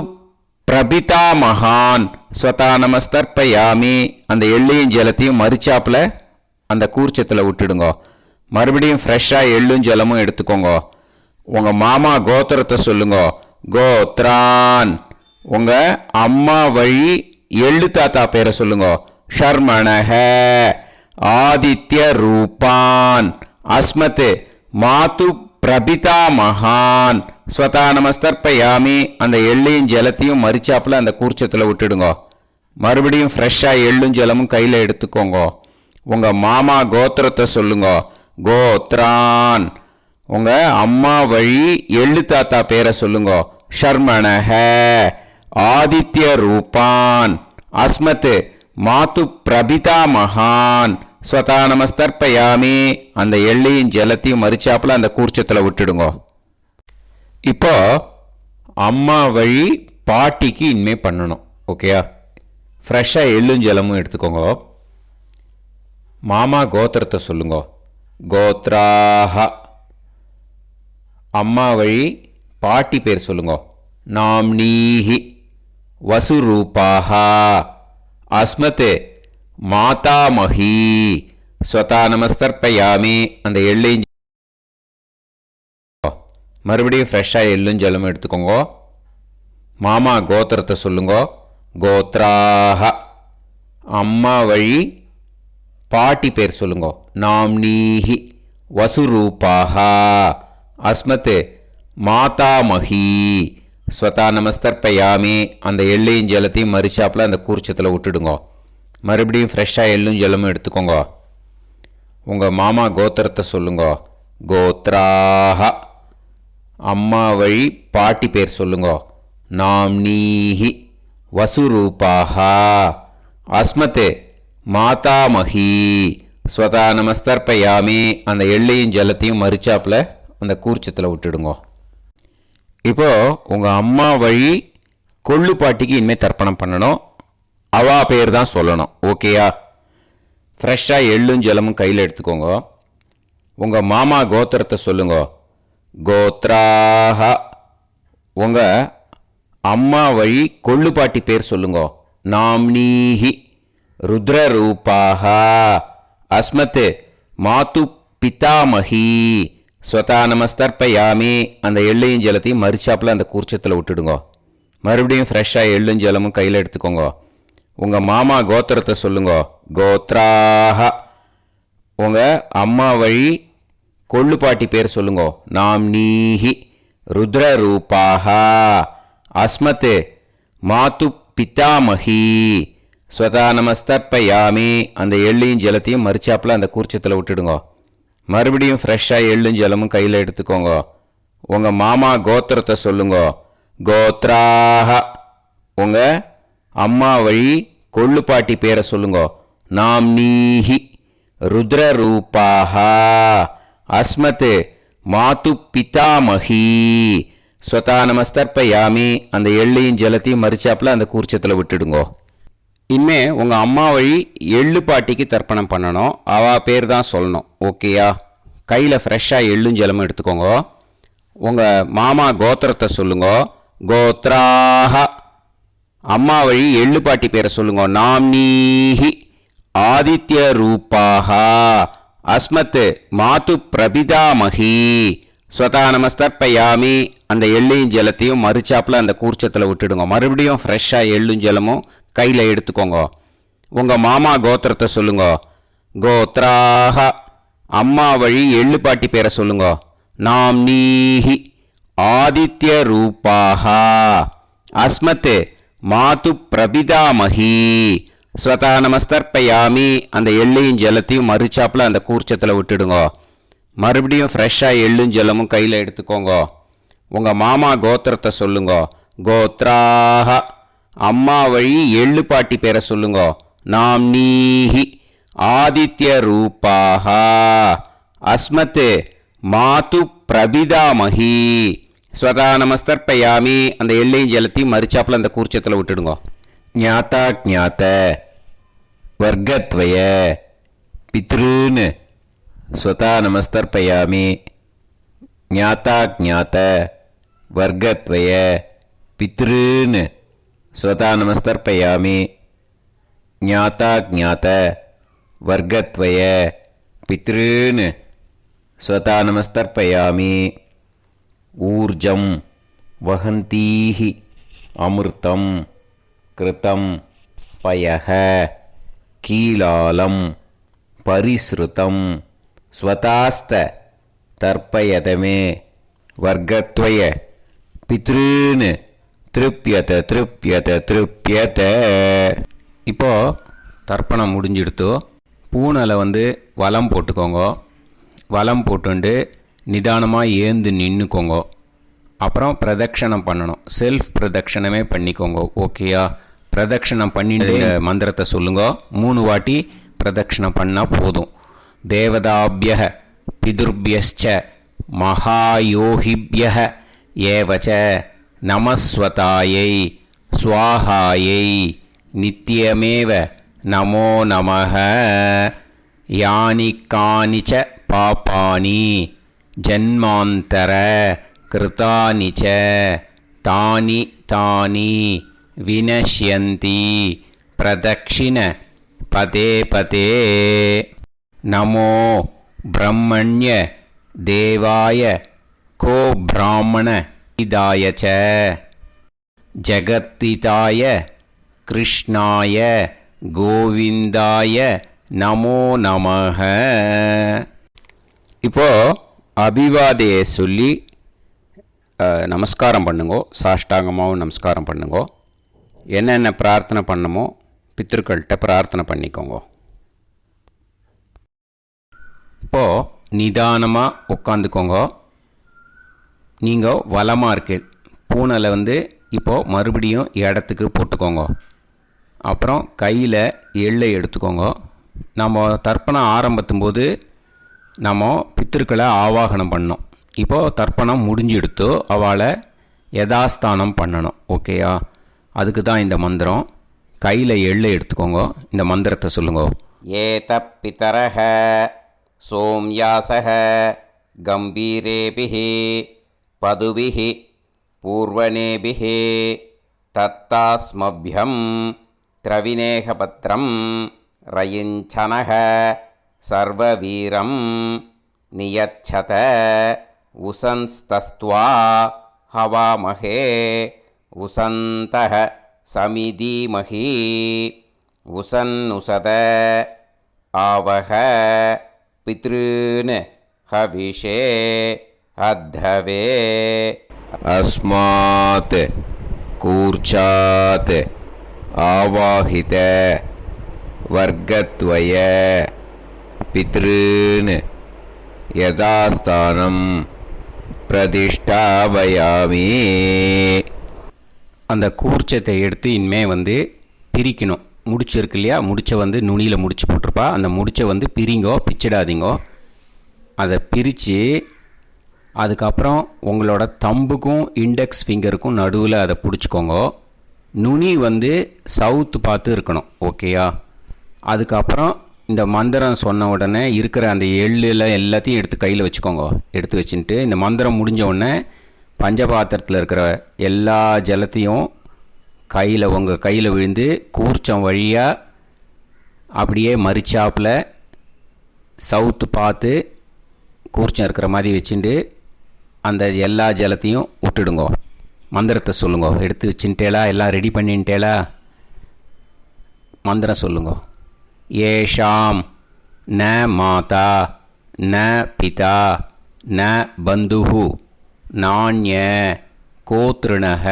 பிரபிதா மகான் ஸ்வதா நமஸ்தர்ப்பயாமி. அந்த எள்ளையும் ஜலத்தையும் மறிச்சாப்புல அந்த கூர்ச்சத்தில் விட்டுடுங்க. மறுபடியும் ஃப்ரெஷ்ஷாக எள்ளும் ஜலமும் எடுத்துக்கோங்க. உங்கள் மாமா கோத்திரத்தை சொல்லுங்க. கோத்ரான். உங்கள் அம்மா வழி எள்ளு தாத்தா பேரை சொல்லுங்க. ஷர்மணஹ ஆதித்ய ரூபான் அஸ்மத் மாது பிரபிதா மகான் ஸ்வதா நமஸ்தர்ப்பயாமி. அந்த எள்ளையும் ஜலத்தையும் மறிச்சாப்புல அந்த கூர்ச்சத்தில் விட்டுடுங்க. மறுபடியும் ஃப்ரெஷ்ஷாக எள்ளும் ஜலமும் கையில் எடுத்துக்கோங்க. உங்கள் மாமா கோத்திரத்தை சொல்லுங்க. கோத்ரான். உங்கள் அம்மா வழி எள்ளு தாத்தா பேரை சொல்லுங்க. ஷர்மணஹ ஆதித்ய ரூபான் அஸ்மத் மாது பிரபிதா மகான் ஸ்வதா நமஸ்தர்ப்பயாமி. அந்த எள்ளையும் ஜலத்தையும் மறிச்சாப்புல அந்த கூர்ச்சத்தில் விட்டுடுங்க. இப்போ அம்மா வழி பாட்டிக்கு இனிமே பண்ணணும். ஓகேயா? ஃப்ரெஷ்ஷாக எள்ளும் ஜலமும் எடுத்துக்கோங்க. மாமா கோத்திரத்தை சொல்லுங்க. கோத்ராஹ. அம்மா வழி பாட்டி பேர் சொல்லுங்க. நாம்னீஹி வசுரூபாஹ அஸ்மத் மாதாமஹி ஸ்வதா நமஸ்தர்ப்பயாமி. அந்த எள்ளையும் மறுபடியும் ஃப்ரெஷ்ஷாக எள்ளும் ஜலமும் எடுத்துக்கோங்க. மாமா கோத்திரத்தை சொல்லுங்க. கோத்ராஹ. அம்மா வழி பாட்டி பேர் சொல்லுங்க. நாம்னீஹி வசுரூபாஹ அஸ்மத் மாதாமஹி ஸ்வதா நமஸ்தர்ப்பயாமி. அந்த எள்ளையும் ஜலத்தையும் மறிச்சாப்புல அந்த கூர்ச்சத்தில் விட்டுடுங்க. மறுபடியும் ஃப்ரெஷ்ஷாக எள்ளும் ஜலமும் எடுத்துக்கோங்க. உங்கள் மாமா கோத்திரத்தை சொல்லுங்க. கோத்ராஹ. அம்மா வழி பாட்டி பேர் சொல்லுங்க. நாம்னீஹி வசுரூபாஹ அஸ்மத் மாதாமஹி ஸ்வதா நமஸ்தர்ப்பயாமி. அந்த எள்ளையும் ஜலத்தையும் மறிச்சாப்புல அந்த கூர்ச்சத்தில் விட்டுடுங்க. இப்போ உங்கள் அம்மா வழி கொள்ளு பாட்டிக்கு இனிமேல் தர்ப்பணம் பண்ணணும். அவா பேர் தான் சொல்லணும். ஓகேயா? ஃப்ரெஷ்ஷாக எள்ளும் ஜலமும் கையில் எடுத்துக்கோங்க. உங்கள் மாமா கோத்திரத்தை சொல்லுங்க. கோத்ராஹ. உங்கள் அம்மா வழி கொள்ளு பாட்டி பேர் சொல்லுங்க. நாம்னீஹி ருத்ரரூபாஹ அஸ்மத் மாது பிதாமஹி ஸ்வதா நமஸ்தர்ப்பயாமி. அந்த எள்ளையும் ஜலத்தையும் மறிச்சாப்புல அந்த கூர்ச்சத்தில் விட்டுடுங்க. மறுபடியும் ஃப்ரெஷ்ஷாக எள்ளும் ஜலமும் கையில் எடுத்துக்கோங்க. உங்கள் மாமா கோத்திரத்தை சொல்லுங்க. கோத்ராஹ. உங்கள் அம்மா வழி கொள்ளு பாட்டி பேர் சொல்லுங்க. நாம்னீஹி ருத்ரரூபாஹ அஸ்மத் மாது பிதாமஹி ஸ்வதா நமஸ்தர்ப்பயாமி. அந்த எள்ளையும் ஜலத்தையும் மறிச்சாப்புல அந்த கூர்ச்சத்தில் விட்டுடுங்க. மறுபடியும் ஃப்ரெஷ்ஷாக எள்ளும் ஜலமும் கையில் எடுத்துக்கோங்க. உங்கள் மாமா கோத்திரத்தை சொல்லுங்க. கோத்ராஹ. உங்கள் அம்மா வழி கொள்ளு பாட்டி பேரை சொல்லுங்க. நாம்னீஹி ருத்ரரூபாஹ அஸ்மத் மாது பிதாமஹி ஸ்வதா நமஸ்தர்ப்பயாமி. அந்த எள்ளையும் ஜலத்தையும் மறிச்சாப்புல அந்த கூர்ச்சத்தில் விட்டுடுங்க. இனிமே உங்கள் அம்மா வழி எள்ளு பாட்டிக்கு தர்ப்பணம் பண்ணணும். அவா பேர் தான் சொல்லணும். ஓகேயா? கையில் ஃப்ரெஷ்ஷாக எள்ளும் ஜலமும் எடுத்துக்கோங்க. உங்கள் மாமா கோத்திரத்தை சொல்லுங்க. கோத்ராஹ. அம்மா வழி எள்ளு பாட்டி பேரை சொல்லுங்க. நாம்னீஹி ஆதித்ய ரூபாஹ அஸ்மத் மாது பிரபிதாமஹி ஸ்வதா நமஸ்தர்ப்பயாமி. அந்த எள்ளையும் ஜலத்தையும் மறிச்சாப்புல அந்த கூர்ச்சத்தில் விட்டுடுங்க. மறுபடியும் ஃப்ரெஷ்ஷாக எள்ளும் ஜலமும் கையில் எடுத்துக்கோங்க. உங்கள் மாமா கோத்திரத்தை சொல்லுங்க. கோத்ராஹ. அம்மா வழி எள்ளு பாட்டி பேரை சொல்லுங்க. நாம்னீஹி ஆதித்ய ரூபாஹ அஸ்மத் மாது பிரபிதாமஹி ஸ்வதா நமஸ்தர்ப்பயாமி. அந்த எள்ளையும் ஜலத்தையும் மறுச்சாப்பில் அந்த கூர்ச்சத்தில் விட்டுடுங்க. மறுபடியும் ஃப்ரெஷ்ஷாக எள்ளும் ஜலமும் கையில் எடுத்துக்கோங்க. உங்கள் மாமா கோத்திரத்தை சொல்லுங்க. கோத்ராக. அம்மா வழி எள்ளு பாட்டி பேரை சொல்லுங்க. நாம் நீஹி ஆதித்ய ரூபாக அஸ்மத் மாது பிரபிதாமஹி. ஸ்வதா நமஸ்தர்ப்பயாமி. அந்த எள்ளையும் ஜலத்தையும் மறுச்சாப்பில் அந்த கூர்ச்சத்தில் விட்டுடுங்க. ஞாதா ஞாத வர்க்கத்வய பித்ருன் ஸ்வதா நமஸ்தர்ப்பயாமி. ஞாதா ஞாத வர்க்கத்வய பித்ருன் ஸ்வதா நமஸ்தர்ப்பயாமி. ஞாதா ஞாத வர்க்கத்வய பித்ருன் ஸ்வதா நமஸ்தர்ப்பயாமி. ஊர்ஜம் வஹந்தீஹி அமிர்தம் கிருதம் பயஹ கீலாலம் பரிஸ்ருதம் ஸ்வதாஸ்த தர்ப்பயதமே வர்க்கத்வய பித்ருன் திருப்யத திருப்யத திருப்யத. இப்போ தர்ப்பணம் முடிஞ்சிடுத்தோ பூனலை வலம் போட்டுக்கோங்க. வலம் போட்டுண்டு நிதானமாக ஏந்து நின்றுக்கோங்க. அப்புறம் பிரதட்சணம் பண்ணணும். செல்ஃப் பிரதட்சணமே பண்ணிக்கோங்க. ஓகேயா? பிரதட்சணம் பண்ணிட்டு மந்திரத்தை சொல்லுங்க. 3 வாட்டி பிரதட்சணம் பண்ணால் போதும். தேவதாபிய பிதுர்பியஸ்ச மகாயோகிபிய ஏவச்ச நமஸ்வதாயை ஸ்வாஹாயை நித்யமேவ நமோ நமஹ. யானி கானிச்ச பாபானி ஜன்மாந்தர கிருதானி ச தானி தானி வினஷ்யந்தி பிரதக்ஷிண பதே பதே. நமோ பிரம்மண்ய தேவாய கோ பிராமண இதாய ச ஜகத்திதாய கிருஷ்ணாய கோவிந்தாய நமோ நமஹ. இப்போ அபிவாதையை சொல்லி நமஸ்காரம் பண்ணுங்கோ. சாஷ்டாங்கமாகவும் நமஸ்காரம் பண்ணுங்கோ. என்னென்ன பிரார்த்தனை பண்ணமோ பித்ருக்கள்கிட்ட பிரார்த்தனை பண்ணிக்கோங்க. இப்போது நிதானமாக உட்காந்துக்கோங்க. நீங்கள் வலமாக இருக்கீள். பூனலை இப்போது மறுபடியும் இடத்துக்கு போட்டுக்கோங்க. அப்புறம் கையில் எள்ளை எடுத்துக்கோங்க. நம்ம தர்ப்பணம் ஆரம்பத்தும் போது நம்ம பித்திருக்களை ஆவாகனம் பண்ணோம். இப்போது தர்ப்பணம் முடிஞ்செடுத்து அவளை யதாஸ்தானம் பண்ணணும். ஓகேயா? அதுக்கு தான் இந்த மந்திரம். கையில் எள்ளை எடுத்துக்கோங்க. இந்த மந்திரத்தை சொல்லுங்க. ஏத பிதரஹ சோம்யாசஹ கம்பீரேபிஹி பதுபிஹி பூர்வணேபிஹி தத்தாஸ்மப்யம் திரவிநேகபத்ரம் ரயிஞ்சனஹ சர்வவீரம் நியச்சத உசன்ஸ்தஸ்த்வா ஹவாமஹே உசந்தஹ சமிதீமஹி உசன்னுசத ஆவஹ பித்ருன் ஹவிஷே அத்தவே. அஸ்மாத் கூர்ச்சாத் ஆவாஹித வர்க்கத்வய பித்ருன் யதாஸ்தானம் பிரதிஷ்டாபயாமி. அந்த கூர்ச்சத்தை எடுத்து இனிமே பிரிக்கணும். முடிச்சு இருக்கு இல்லையா? முடிச்சை நுனியில் முடிச்சு போட்டிருப்பா. அந்த முடிச்சை பிரிங்கோ, பிச்சிடாதீங்கோ. அதை பிரித்து அதுக்கப்புறம் உங்களோட தம்புக்கும் இண்டெக்ஸ் ஃபிங்கருக்கும் நடுவில் அதை பிடிச்சிக்கோங்க. நுனி சவுத்து பார்த்து இருக்கணும். ஓகேயா? அதுக்கப்புறம் இந்த மந்திரம் சொன்ன உடனே இருக்கிற அந்த எள்ளில் எல்லாத்தையும் எடுத்து கையில் வச்சுக்கோங்க. எடுத்து வச்சுட்டு இந்த மந்திரம் முடிஞ்ச உடனே பஞ்சபாத்திரத்தில் இருக்கிற எல்லா ஜலத்தையும் உங்கள் கையில் விழுந்து கூர்ச்சம் வழியாக அப்படியே மறிச்சாப்பில் சவுத்து பார்த்து கூர்ச்சம் இருக்கிற மாதிரி வச்சுட்டு அந்த எல்லா ஜலத்தையும் விட்டுடுங்க. மந்திரத்தை சொல்லுங்க. எடுத்து வச்சுட்டேலா? எல்லாம் ரெடி பண்ணிட்டேலா? மந்திரம் சொல்லுங்க. ஏஷாம் ந மாதா ந பிதா ந பந்துஹு நாண்ய கோத்ருணஹ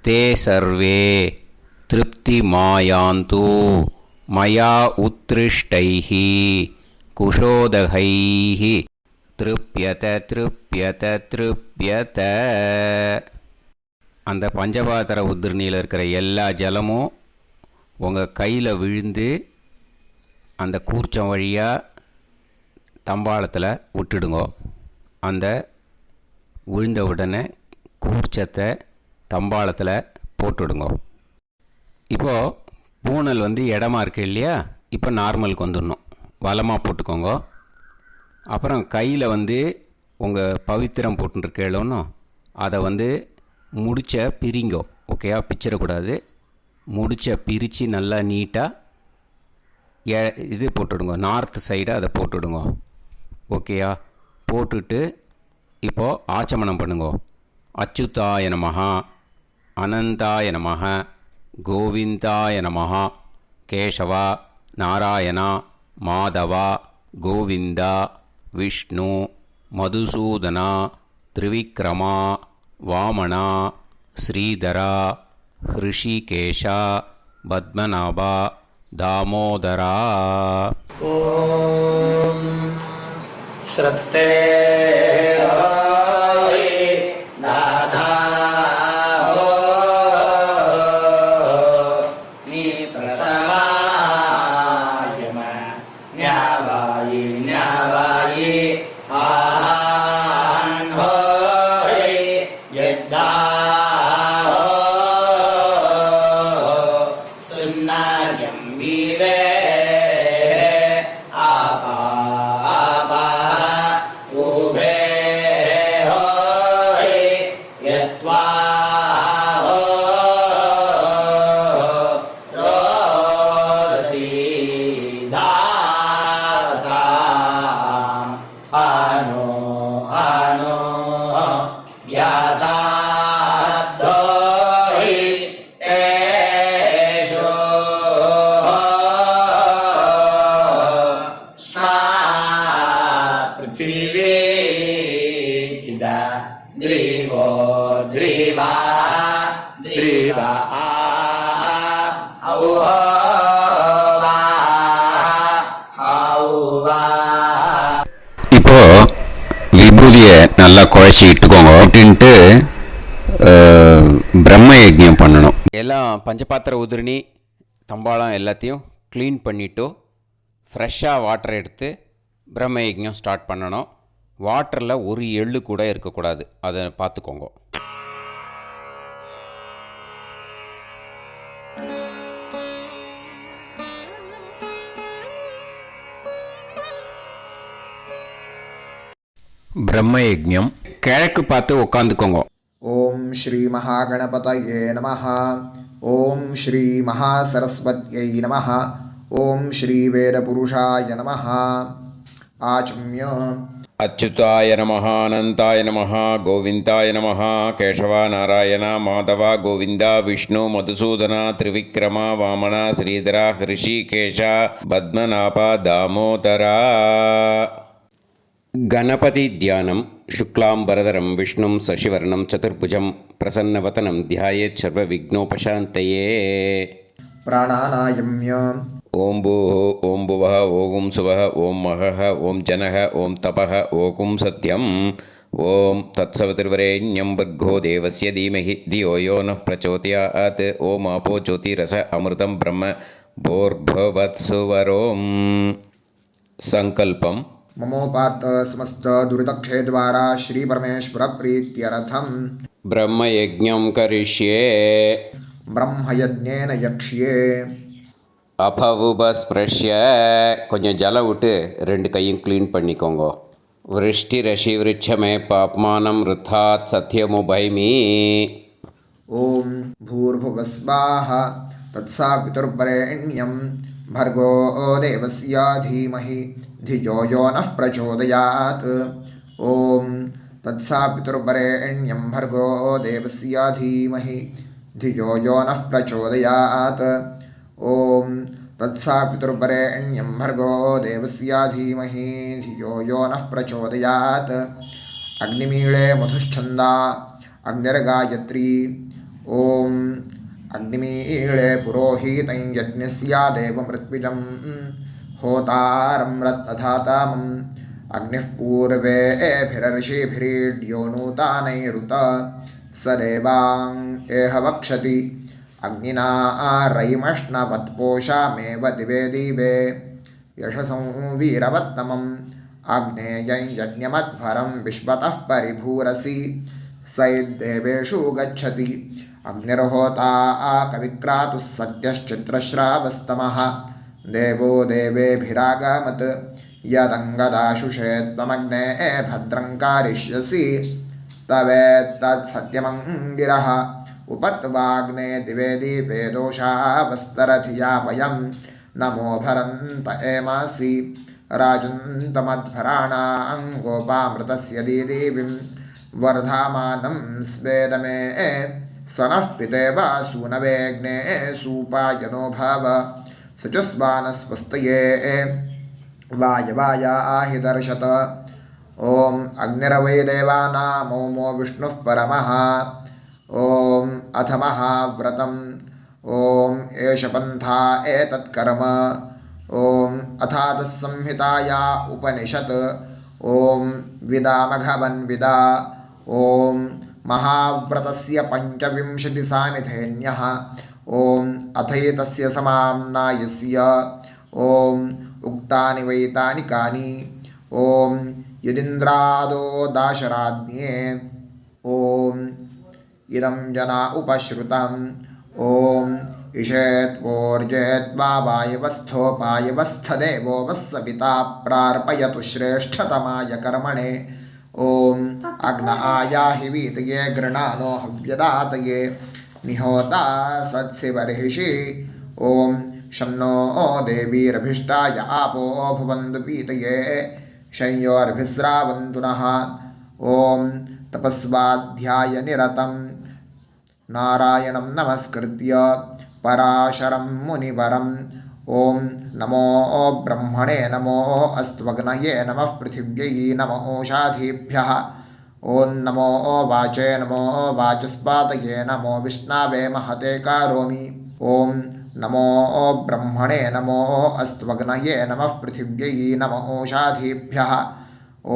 தே சர்வே திருப்திமாயாந்து மயா உத்ருஷ்டைः குஷோதகைः திருப்யத திருப்யத திருப்யத. அந்த பஞ்சபாத்திர உதிரணியில் இருக்கிற எல்லா ஜலமும் உங்கள் கையில் விழுந்து அந்த கூர்ச்சம் வழியாக தம்பாளத்தில் விட்டுடுங்கோ. அந்த விழுந்த உடனே கூர்ச்சத்தை தம்பாளத்தில் போட்டுடுங்கோ. இப்போது பூனல் இடமா இருக்கு இல்லையா, இப்போ நார்மலுக்கு வந்துடணும். வலமாக போட்டுக்கோங்க. அப்புறம் கையில் உங்கள் பவித்திரம் போட்டுருக்கேளோன்னு அதை முடிச்ச பிரிங்கோ. ஓகேயா, பிச்சிடக்கூடாது. முடிச்ச பிரித்து நல்லா நீட்டாக இது போட்டுடுங்க. நார்த் சைடு அதை போட்டுடுங்க. ஓகேயா, போட்டுட்டு இப்போது ஆச்சமனம் பண்ணுங்க. அச்சுதாய நமஹ, அனந்தாய நமஹ, கோவிந்தாய நமஹ, கேசவா, நாராயணா, மாதவா, கோவிந்தா, விஷ்ணு, மதுசூதனா, திரிவிக்ரமா, வாமனா, ஸ்ரீதரா, ஹிருஷிகேஷா, பத்மநாபா, தாமோதரா. ஓம் ஸ்ரத்தே நாதா நீ பிரசவாயம ஞாவாயி ஞாவாயி ஆஹான் ஹோய் யத்தா சுன்னாயம் வீவே Drivo, driva, driva, auva, auva. இப்போ விபூதியை நல்லா குழைச்சி இட்டுக்கோங்க. அப்படின்ட்டு பிரம்ம யஜ்ஞம் பண்ணணும். எல்லாம் பஞ்சபாத்திர உதிரணி தம்பாளம் எல்லாத்தையும் க்ளீன் பண்ணிவிட்டு ஃப்ரெஷ்ஷாக வாட்டர் எடுத்து பிரம்ம யஜ்ஞம் ஸ்டார்ட் பண்ணணும். வாட்டரில் ஒரு எள்ளு கூட இருக்கக்கூடாது, அதை பார்த்துக்கோங்க. பிரம்ம யஜ்ஞம் கிழக்கு பார்த்து உட்காந்துக்கோங்க. ஓம் ஸ்ரீ மகாகணபதயே நமஹ. ஓம் ஸ்ரீ மகாசரஸ்வத்யை நமஹ. ஓம் ஸ்ரீ வேதபுருஷாய நமஹ. ஆச்சம்ய அச்சுதாய நமஹ, அனந்தாய நமஹ, கோவிந்தாய நமஹ, கேசவா, நாராயணா, மாதவா, கோவிந்தா, விஷ்ணு, மதுசூதனா, திரிவிக்ரமா, வாமனா, ஸ்ரீதரா, ஹிருஷிகேஷா, பத்மநாபா, தாமோதரா. கணபதி தியானம். சுக்லாம்பரதரம் விஷ்ணும் சசிவர்ணம் சதுர்புஜம் பிரசன்னவதனம் தியாயேத் சர்வ விக்னோபசாந்தயே. பிராணாநாயம்ய ஓம் பூஹ ஓம் புவஹ ஓகும் சுவஹ ஓம் மஹஹ ஓம் ஜனஹ ஓம் தபஹ ஓகும் சத்யம். ஓம் தத்சவிதுர்வரேண்யம் பர்கோ தேவஸ்ய தீமஹி தியோ யோ நः பிரச்சோதயாத். ஓம் ஆபோ ஜோதிரஸ அமிர்தம் பிரம்ம போர்பவத்சுவரோம். சங்கல்பம். மமோபாத்த சமஸ்த துரிதக்ஷேத்வாரா ஸ்ரீ பரமேஸ்வர பிரீத்யர்த்தம் பிரம்ம யஜ்ஞம் கரிஷ்யே. பிரம்மயஜ்ஞேன யக்ஷ்யே. அபவுபஸ்பிரஷ்ய. கொஞ்சம் ஜலம் விட்டு 2 கையும் க்ளீன் பண்ணிக்கோங்க. விருஷ்டி ரஷி விருட்சமே பாப்மானம் ருத்தாத் சத்யமுபைமி. ஓம் பூர்புவஸ்வாஹ தத்சாவிதுர்வரேண்யம் भर्गो देवस्य धीमहि धियो यो नः प्रचोदयात्. ॐ तत्सवितुर्वरेण्यं भर्गो देवस्य धीमहि धियो यो नः प्रचोदयात्. ॐ तत्सवितुर्वरेण्यं भर्गो देवस्य धीमहि धियो यो नः प्रचोदयात्. अग्निमीळे मधुश्छन्दा अग्निर्गायत्री. ॐ अग्निमीळे पुरोहितं यज्ञस्यादेव मृत्विजं होतारं रत्नधातामम् अग्निः पूर्वेभिरर्षिभिरीड्यो नूतानैरुत स देवां एह वक्षति अग्निना रयिमष्णवत्पोषामेव दिवे दिवे यशसं वीरवत्तमम् आग्नेयं यज्ञमध्वरं विश्वतः परिभूरसि सैद्देवेषु गच्छति अग्निर्होता कविक्रातुः सद्यश्चित्रश्रावस्तमः देवो देवेभिरागमत् यदङ्गदाशुषे त्वमग्ने भद्रं कारिष्यसि तवेत्तत्सत्यमङ्गिरः उपत्वाग्ने दिवे दीपे दोषावस्तरथिया वयं नमो भरन्त एमासि राजन्तमध्वराणां गोपामृतस्य दीदीविं वर्धामानं स्वेदमे स नः पितेवा सूनवेग्ने सूपायनो भव सचस्वानस्वस्तये वायवायाहि दर्शत ॐ अग्निरवै देवानामोमो विष्णुः परमः ॐ अथ महाव्रतम् ॐ एष पन्था एतत्कर्म ॐ अथातः संहिताया उपनिषत् ॐ विदामघवन्विदा ॐ महाव्रतस्य पञ्चविंशतिसामिथेन्यः ॐ अथैतस्य समाम्नायस्य ॐ उक्तानि वैतानि कानि ॐ यदिन्द्रादो दाशराज्ञे ॐ इदं जना उपश्रुतम् ॐ इषेत्वोर्जेत्वा वायवस्थोपायवस्थदेवो वस्सविता प्रार्पयतु श्रेष्ठतमाय कर्मणे ॐ अग्न आयाहि वीतये गृणानो हव्यदातये निहोता सत्सिवर्हिषि ॐ शन्नो देवीरभिष्टाय आपो भवन्तु पीतये शय्योर्भिस्रावन्तु नः ॐ तपस्वाध्यायनिरतं नारायणं नमस्कृत्य पराशरं मुनिवरं ॐ नमो ब्रह्मणे नमो अस्त्वग्नये नमः पृथिव्यै नमो ओषाधीभ्यः ॐ नमो वाचे नमो वाचस्पातये नमो विष्णवे महते करोमि ॐ नमो ब्रह्मणे नमो अस्त्वग्नये नमः पृथिव्यै नमो ओषाधीभ्यः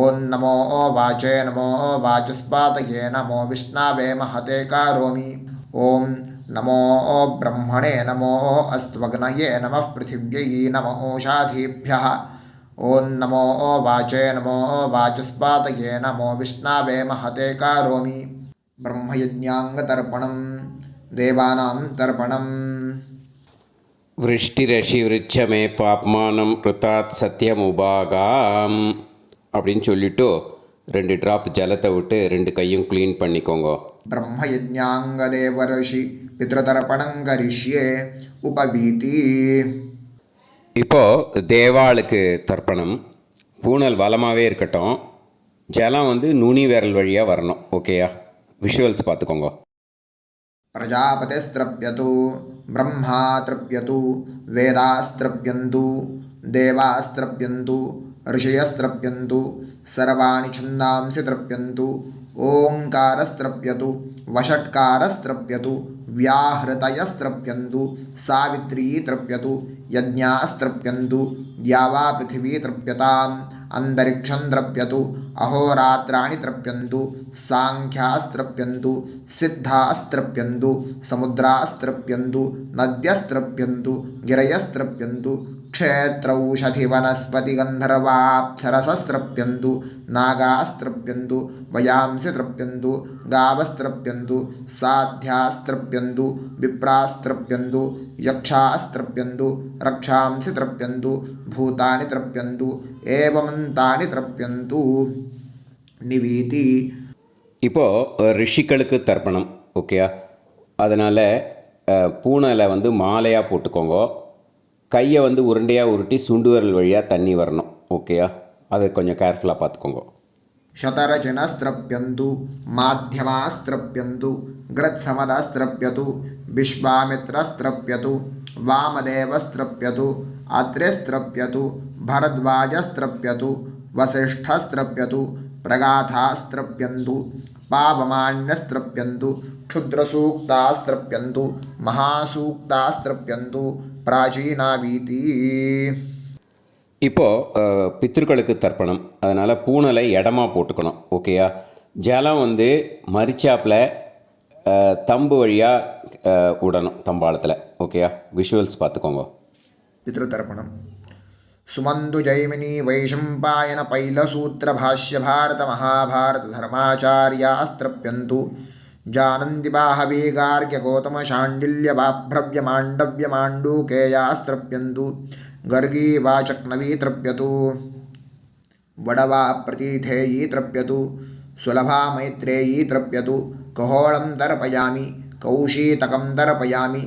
ॐ नमो वाचे नमो वाचस्पातये नमो विष्णवे महते करोमि ॐ नमो ब्रह्मणे नमो अस्त्वग्नये नमः पृथिव्यै नमो ओषाधीभ्यः ॐ नमो वाचे नमो वाचस्पातये नमो विष्णवे महते करोमि ब्रह्मयज्ञाङ्गतर्पणं देवानां तर्पणम् விருஷ்டிரஷிவிருச்சமே பாப்மானம் ருத்தாத் சத்தியமுபாகாம் அப்படின்னு சொல்லிட்டு 2 ட்ராப் ஜலத்தை விட்டு 2 கையும் க்ளீன் பண்ணிக்கோங்க. ब्रह्मयज्ञाङ्गदेवर्षि पितृतर्पणं करिष्ये उपवीति இப்போது தேவாளுக்கு தர்ப்பணம். பூனல் வலமாகவே இருக்கட்டும். ஜலம் வந்து நுனி விரல் வழியாக வரணும். ஓகேயா? விஷுவல்ஸ் பார்த்துக்கோங்க. प्रजापतिस्त्रप्यतु ब्रह्मा तृप्यतु वेदास्त्रप्यन्तु देवास्त्रप्यन्तु ऋषयस्त्रप्यन्तु सर्वाणि छन्दांसि तृप्यन्तु ओङ्कारस्त्रप्यतु वषट्कारस्त्रप्यतु व्याहृतयस्त्रप्यन्तु सावित्री तृप्यतु यज्ञास्त्रप्यन्तु द्यावा पृथिवी तृप्यताम् अन्तरिक्षं तृप्यतु अहोरात्राणि तृप्यन्तु सांख्यास्त्रप्यन्तु सिद्धास्त्रप्यन्तु समुद्रास्त्रप्यन्तु नद्यस्त्रप्यन्तु गिरयस्त्रप्यन्तु क्षेत्रौषधिवनस्पतिगन्धर्वाप्सरसस्त्रप्यन्तु नागास्त्रप्यन्तु वयांसि तृप्यन्तु गावस्त्रप्यन्तु साध्यास्त्रप्यन्तु विप्रास्त्रप्यन्तु यक्षास्त्रप्यन्तु रक्षांसि तृप्यन्तु भूतानि तृप्यन्तु एवमन्तानि तृप्यन्तु निवीति. இப்போது ரிஷிகளுக்கு தர்ப்பணம். ஓகேயா? அதனால் பூனலை வந்து மாலையாக போட்டுக்கோங்க. கையை வந்து உருண்டையாக உருட்டி சுண்டு விரல் வழியாக தண்ணி வரணும். ஓகேயா? அதை கொஞ்சம் கேர்ஃபுல்லாக பார்த்துக்கோங்க. शतरजनस्त्रप्यन्तु माध्यमास्त्रप्यन्तु गृत्समदस्त्रप्यतु विश्वामित्रस्त्रप्यतु वामदेवस्त्रप्यतु अत्रिस्त्रप्यतु भरद्वाजस्त्रप्यतु वसिष्ठस्त्रप्यतु प्रगाथास्त्रप्यन्तु पावमान्यस्त्रप्यन्तु क्षुद्रसूक्तास्त्रप्यन्तु महासूक्तास्त्रप्यन्तु प्राचीनावीति. இப்போது பித்ருக்களுக்கு தர்ப்பணம், அதனால் பூனலை இடமா போட்டுக்கணும். ஓகேயா? ஜலம் வந்து மரிச்சாப்பில் தம்பு வழியாக விடணும், தம்பாளத்தில். ஓகேயா? விஷுவல்ஸ் பார்த்துக்கோங்க. पितृतर्पणम् सुमन्तु जैमिनी वैशम्पायन पैलसूत्रभाष्य भारत महाभारत धर्माचार्यास्त्रप्यन्तु जानन्ति बाहवे गार्ग्य गौतम शाण्डिल्य बाभ्रव्य माण्डव्य माण्डूकेयास्त्रप्यन्तु गर्गी वाचक्नवी तृप्यतु वडवा प्रतीथेयी तृप्यतु सुलभा मैत्रेयी तृप्यतु कहोळं तर्पयामि कौशीतकं तर्पयामि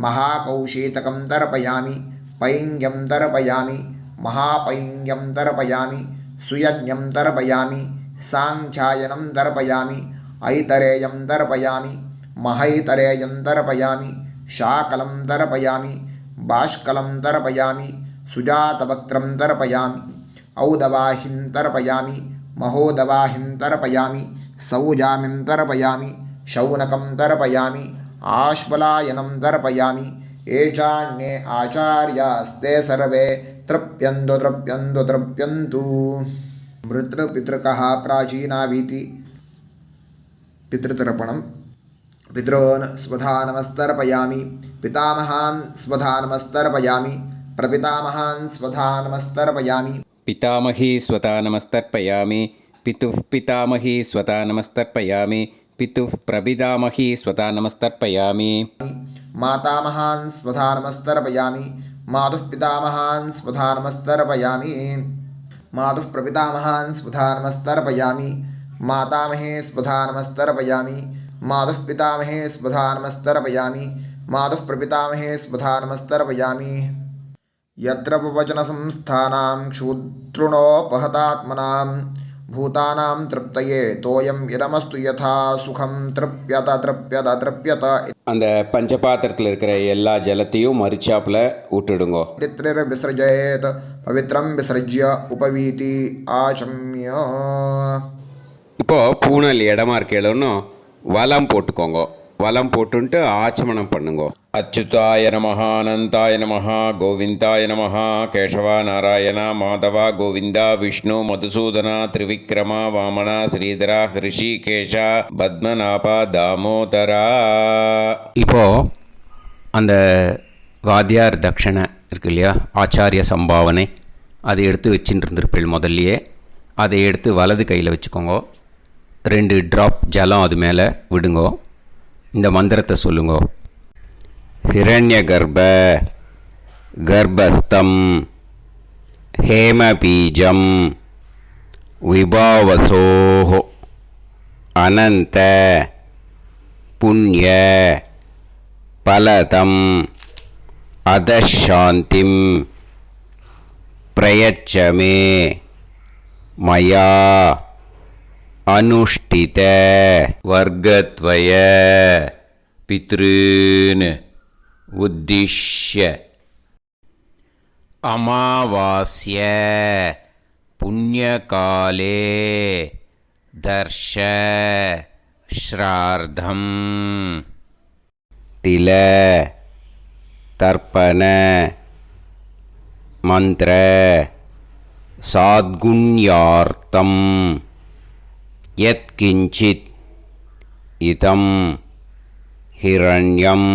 महाकौशीतकं तर्पयामि पैङ्ग्यं तर्पयामि महापैङ्ग्यं तर्पयामि सुयज्ञं तर्पयामि साङ्ख्यायनं तर्पयामि ऐतरेयं तर्पयामि महैतरेयं तर्पयामि शाकलं तर्पयामि बाष्कलं तर्पयामि सुजातवक्त्रं तर्पयामि औदवाहिं तर्पयामि महोदवाहिं तर्पयामि सौजामिं तर्पयामि शौनकं तर्पयामि आश्वलायनं तर्पयामि एचान्ये आचार्यास्ते सर्वे तृप्यन्तु तृप्यन्तु तृप्यन्तु. मृतृपितृकः प्राचीनावीति. पितृतर्पणम् पितॄन् स्वधा नमस्तर्पयामि पितामहान् स्वधा नमस्तर्पयामि प्रपितामहान् स्वधा नमस्तर्पयामि पितामही स्वता नमस्तर्पयामि पितुः पितामही स्वता नमस्तर्पयामि पितुः प्रपितामही स्वता नमस्तर्पयामि मातामहान् स्वधा नमस्तर्पयामि मातुः पितामहान् स्वधा नमस्तर्पयामि मातुः प्रपितामहान् स्वधा नमस्तर्पयामि मातामहे स्वधा नमस्तर्पयामि मातुः पितामहे स्वधा नमस्तर्पयामि मातुः प्रपितामहे स्वधा नमस्तर्पयामि. यत्र वचनसंस्थानां क्षुद्रुणोपहतात्मनां भूतानां तृप्तये तोयम् इदमस्तु यथा सुखं तृप्यत तृप्यत तृप्यत. அந்த பஞ்சபாத்திரத்தில் இருக்கிற எல்லா ஜலத்தையும் மரிச்சாப்பில் விட்டுடுங்கோ. विसृजेत् पवित्रं विसृज्य उपवीति आचम्य. இப்போது பூனல் இடமா இருக்கேன்னு வலம் போட்டுக்கோங்க. வலம் போட்டுன்ட்டு ஆச்சமனம் பண்ணுங்க. அச்சுதாய நமஹ அனந்தாய நமஹ கோவிந்தாய நமஹ கேசவா நாராயணா மாதவா கோவிந்தா விஷ்ணு மதுசூதனா திரிவிக்ரமா வாமனா ஸ்ரீதரா ஹிருஷிகேஷா பத்மநாபா தாமோதரா. இப்போது அந்த வாத்தியார் தட்சணை இருக்கு இல்லையா, ஆச்சாரிய சம்பாவனை, அதை எடுத்து வச்சுட்டு இருந்திருப்பேள் முதல்லையே. அதை எடுத்து வலது கையில் வச்சுக்கோங்க. 2 ட்ராப் ஜலம் அது மேலே விடுங்கோ. இந்த மந்திரத்தை சொல்லுங்கோ. ஹிரண்ய கர்ப்ப கர்ப்பஸ்தம் ஹேமபீஜம் விபாவசோஹோ அனந்த புண்ணிய பலதம் அதசாந்திம் பிரயச்சமே மயா அனுஷ்டித வர்க்கத்வய பித்ருன் உத்திஷ்ய அமாவாஸ்ய புண்ணியகாலே தர்ஷ ஸ்ரார்த்தம் தில தர்ப்பண மந்திர சாத்குண்யார்த்தம் யத்கிஞ்சித் இதம் ஹிரண்யம்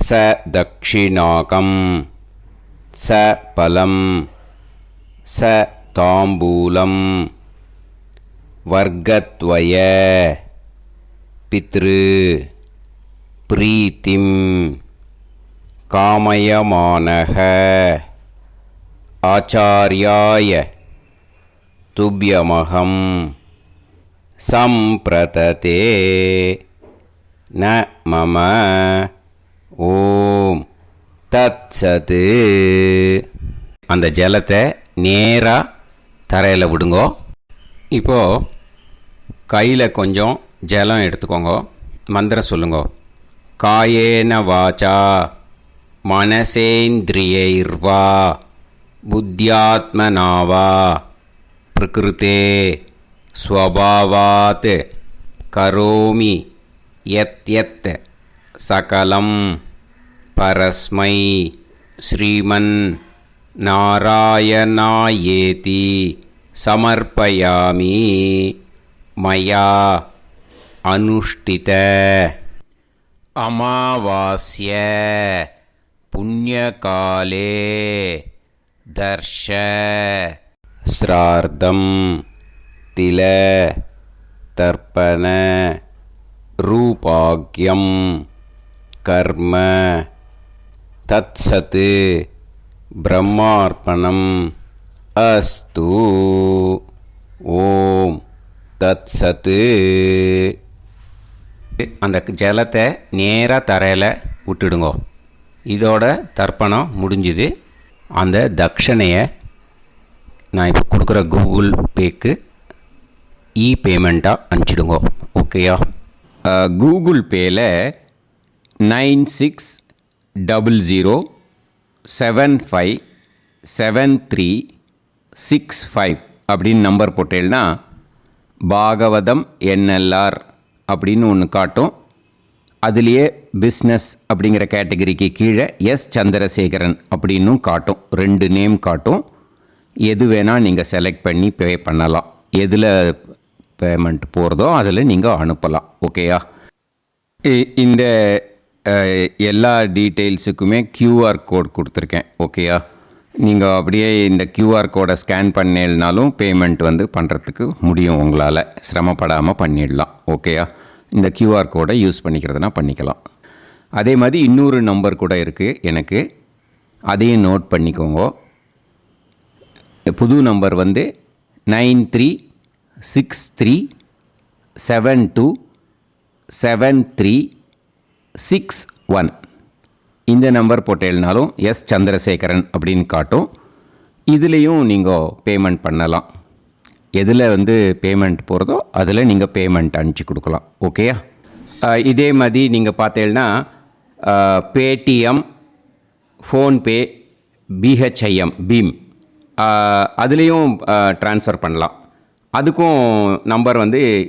ச தக்ஷிணாகம் ச பலம் ச தாம்பூலம் வர்க்கத்வய பித்ரு பிரீத்திம் காமயமானஹ ஆச்சார்யாய துப்யமகம் சம்பிரததே ந மம ஓம் தத்சத். அந்த ஜலத்தை நேராக தரையில் விடுங்கோ. இப்போது கையில் கொஞ்சம் ஜலம் எடுத்துக்கோங்க. மந்திரம் சொல்லுங்கோ. காயேன வாச்சா மனசேந்திரியைர்வா புத்தியாத்மனாவா प्रकृते स्वभावात् करोमि यत् सकलं परस्मै श्रीमन्नारायणायेति समर्पयामि मया अनुष्ठित अमावास्य पुण्यकाले दर्श श्रार्धं तिल तर्पण रूपाग्यं कर्म तत्सत् ब्रह्मार्पणम् अस्तु ஓம் தத்சத்து. அந்த ஜலத்தை நேராக தரையில் விட்டுடுங்கோ. இதோட தர்ப்பணம் முடிஞ்சுது. அந்த தட்சணையை நான் இப்போ கொடுக்குற கூகுள் பேக்கு பேமெண்ட்டாக அனுப்பிச்சிடுங்கோ. ஓகேயா? கூகுள் பேயில் 9600757365 அப்படின்னு நம்பர் போட்டேன்னா பாகவதம் என்எல்ஆர் அப்படின்னு ஒன்று காட்டும். அதுலேயே பிஸ்னஸ் அப்படிங்கிற கேட்டகரிக்கு கீழே எஸ் சந்திரசேகரன் அப்படின்னும் காட்டும். 2 நேம் காட்டும். எது வேணால் நீங்கள் செலக்ட் பண்ணி பே பண்ணலாம். எதில் பேமெண்ட் போகிறதோ அதில் நீங்கள் அனுப்பலாம். ஓகேயா? இந்த எல்லா டீட்டெயில்ஸுக்குமே QR கோட் கொடுத்துருக்கேன். ஓகேயா? நீங்கள் அப்படியே இந்த QR கோடை ஸ்கேன் பண்ணேனாலும் பேமெண்ட் பண்ணுறதுக்கு முடியும். உங்களால் சிரமப்படாமல் பண்ணிடலாம். ஓகேயா? இந்த QR கோடை யூஸ் பண்ணிக்கிறதுனா பண்ணிக்கலாம். அதே மாதிரி இன்னொரு நம்பர் கூட இருக்குது எனக்கு. அதையும் நோட் பண்ணிக்கோங்க. புது நம்பர் 9363727361. இந்த நம்பர் போட்டேனாலும் எஸ் சந்திரசேகரன் அப்படின்னு காட்டும். இதுலேயும் நீங்கள் பேமெண்ட் பண்ணலாம். எதில் பேமெண்ட் போகிறதோ அதில் நீங்கள் பேமெண்ட் அனுப்பிச்சி கொடுக்கலாம். ஓகேயா? இதே மாதிரி நீங்கள் பார்த்தீங்கன்னா பேடிஎம், ஃபோன்பே, பிஹெச்ஐஎம், பீம் அதுலேயும் ட்ரான்ஸ்ஃபர் பண்ணலாம். அதுக்கும் நம்பர்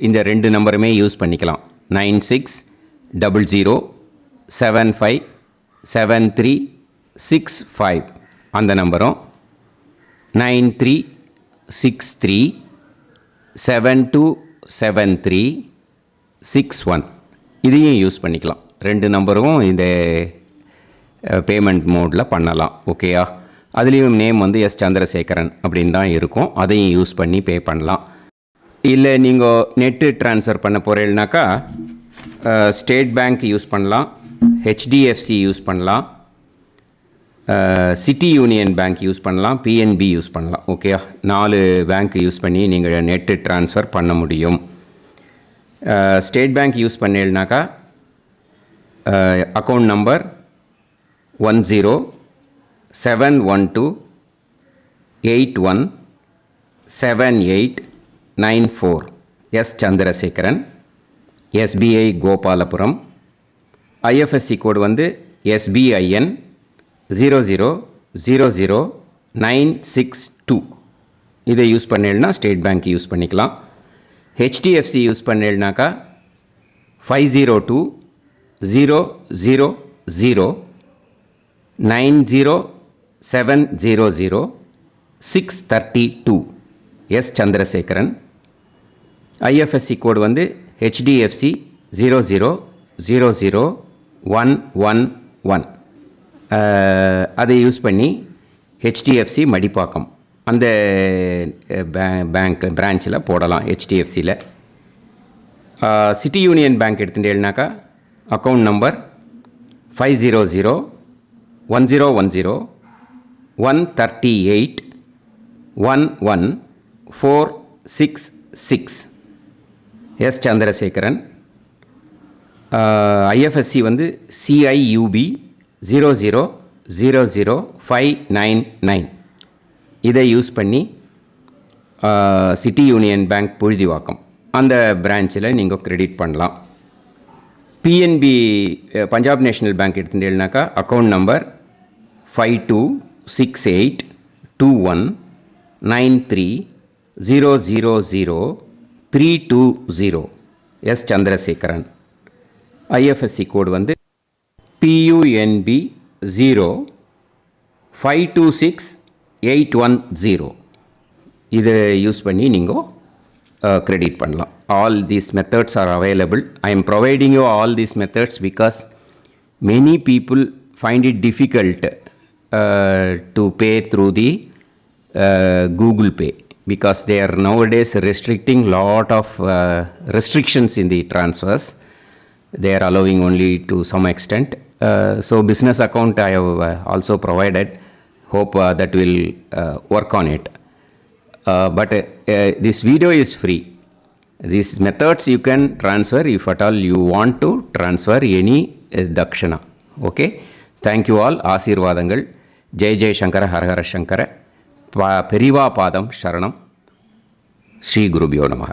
இந்த 2 நம்பருமே யூஸ் பண்ணிக்கலாம். 9600757365 அந்த நம்பரும் 9363727361 இதையும் யூஸ் பண்ணிக்கலாம். 2 நம்பரும் இந்த பேமெண்ட் மோடில் பண்ணலாம். ஓகேயா? அதுலேயும் நேம் எஸ் சந்திரசேகரன் அப்படின்னு தான் இருக்கும். அதையும் யூஸ் பண்ணி பே பண்ணலாம். இல்லை நீங்கள் நெட்டு ட்ரான்ஸ்ஃபர் பண்ண போகிறீங்கனாக்கா ஸ்டேட் பேங்க் யூஸ் பண்ணலாம், HDFC யூஸ் பண்ணலாம், சிட்டி யூனியன் பேங்க் யூஸ் பண்ணலாம், PNB யூஸ் பண்ணலாம். ஓகேயா? 4 பேங்க் யூஸ் பண்ணி நீங்கள் நெட்டு ட்ரான்ஸ்ஃபர் பண்ண முடியும். ஸ்டேட் பேங்க் யூஸ் பண்ணீங்கனாக்கா account number 1071281789 S Chandrasekaran, SBI Gopalapuram. IFSC code SBIN 0000962. இதை யூஸ் பண்ணீங்கன்னா ஸ்டேட் பேங்க் யூஸ் பண்ணிக்கலாம். HDFC யூஸ் பண்ணீங்கனாக்கா 50200907000632 S Chandrasekaran. IFSC code HDFC 0000111. அதை யூஸ் பண்ணி HDFC மடிப்பாக்கம் அந்த பேங்க் பிரான்ச்சில் போடலாம். HDFCயில் சிட்டி யூனியன் பேங்க் எடுத்துட்டேன்னாக்கா account number 500101381146 S Chandrasekaran. IFSC CIUB 0000599. இதை யூஸ் பண்ணி சிட்டி யூனியன் பேங்க் புழுதிவாக்கம் அந்த பிரான்ச்சில் நீங்கள் கிரெடிட் பண்ணலாம். PNB பஞ்சாப் நேஷ்னல் பேங்க் எடுத்துட்டேன்னாக்கா account number 52682193 000-320 S Chandrasekaran. IFSC code வந்து PUNB 0526810. இதை யூஸ் பண்ணி நீங்கள் கிரெடிட் பண்ணலாம். All these methods are available. I am providing you all these methods because many people find it difficult to pay through the Google Pay because they are nowadays restricting lot of restrictions in the transfers. They are allowing only to some extent. So business account I have also provided. Hope that will work on it. But this video is free. These methods you can transfer if at all you want to transfer any dakshana. Okay. Thank you all. ஆசீர்வாதங்கள். ஜெய் ஜெய் சங்கர ஹரஹர சங்கர. பெரிவா பாதம் சரணம். ஸ்ரீ குருபியோ நமः.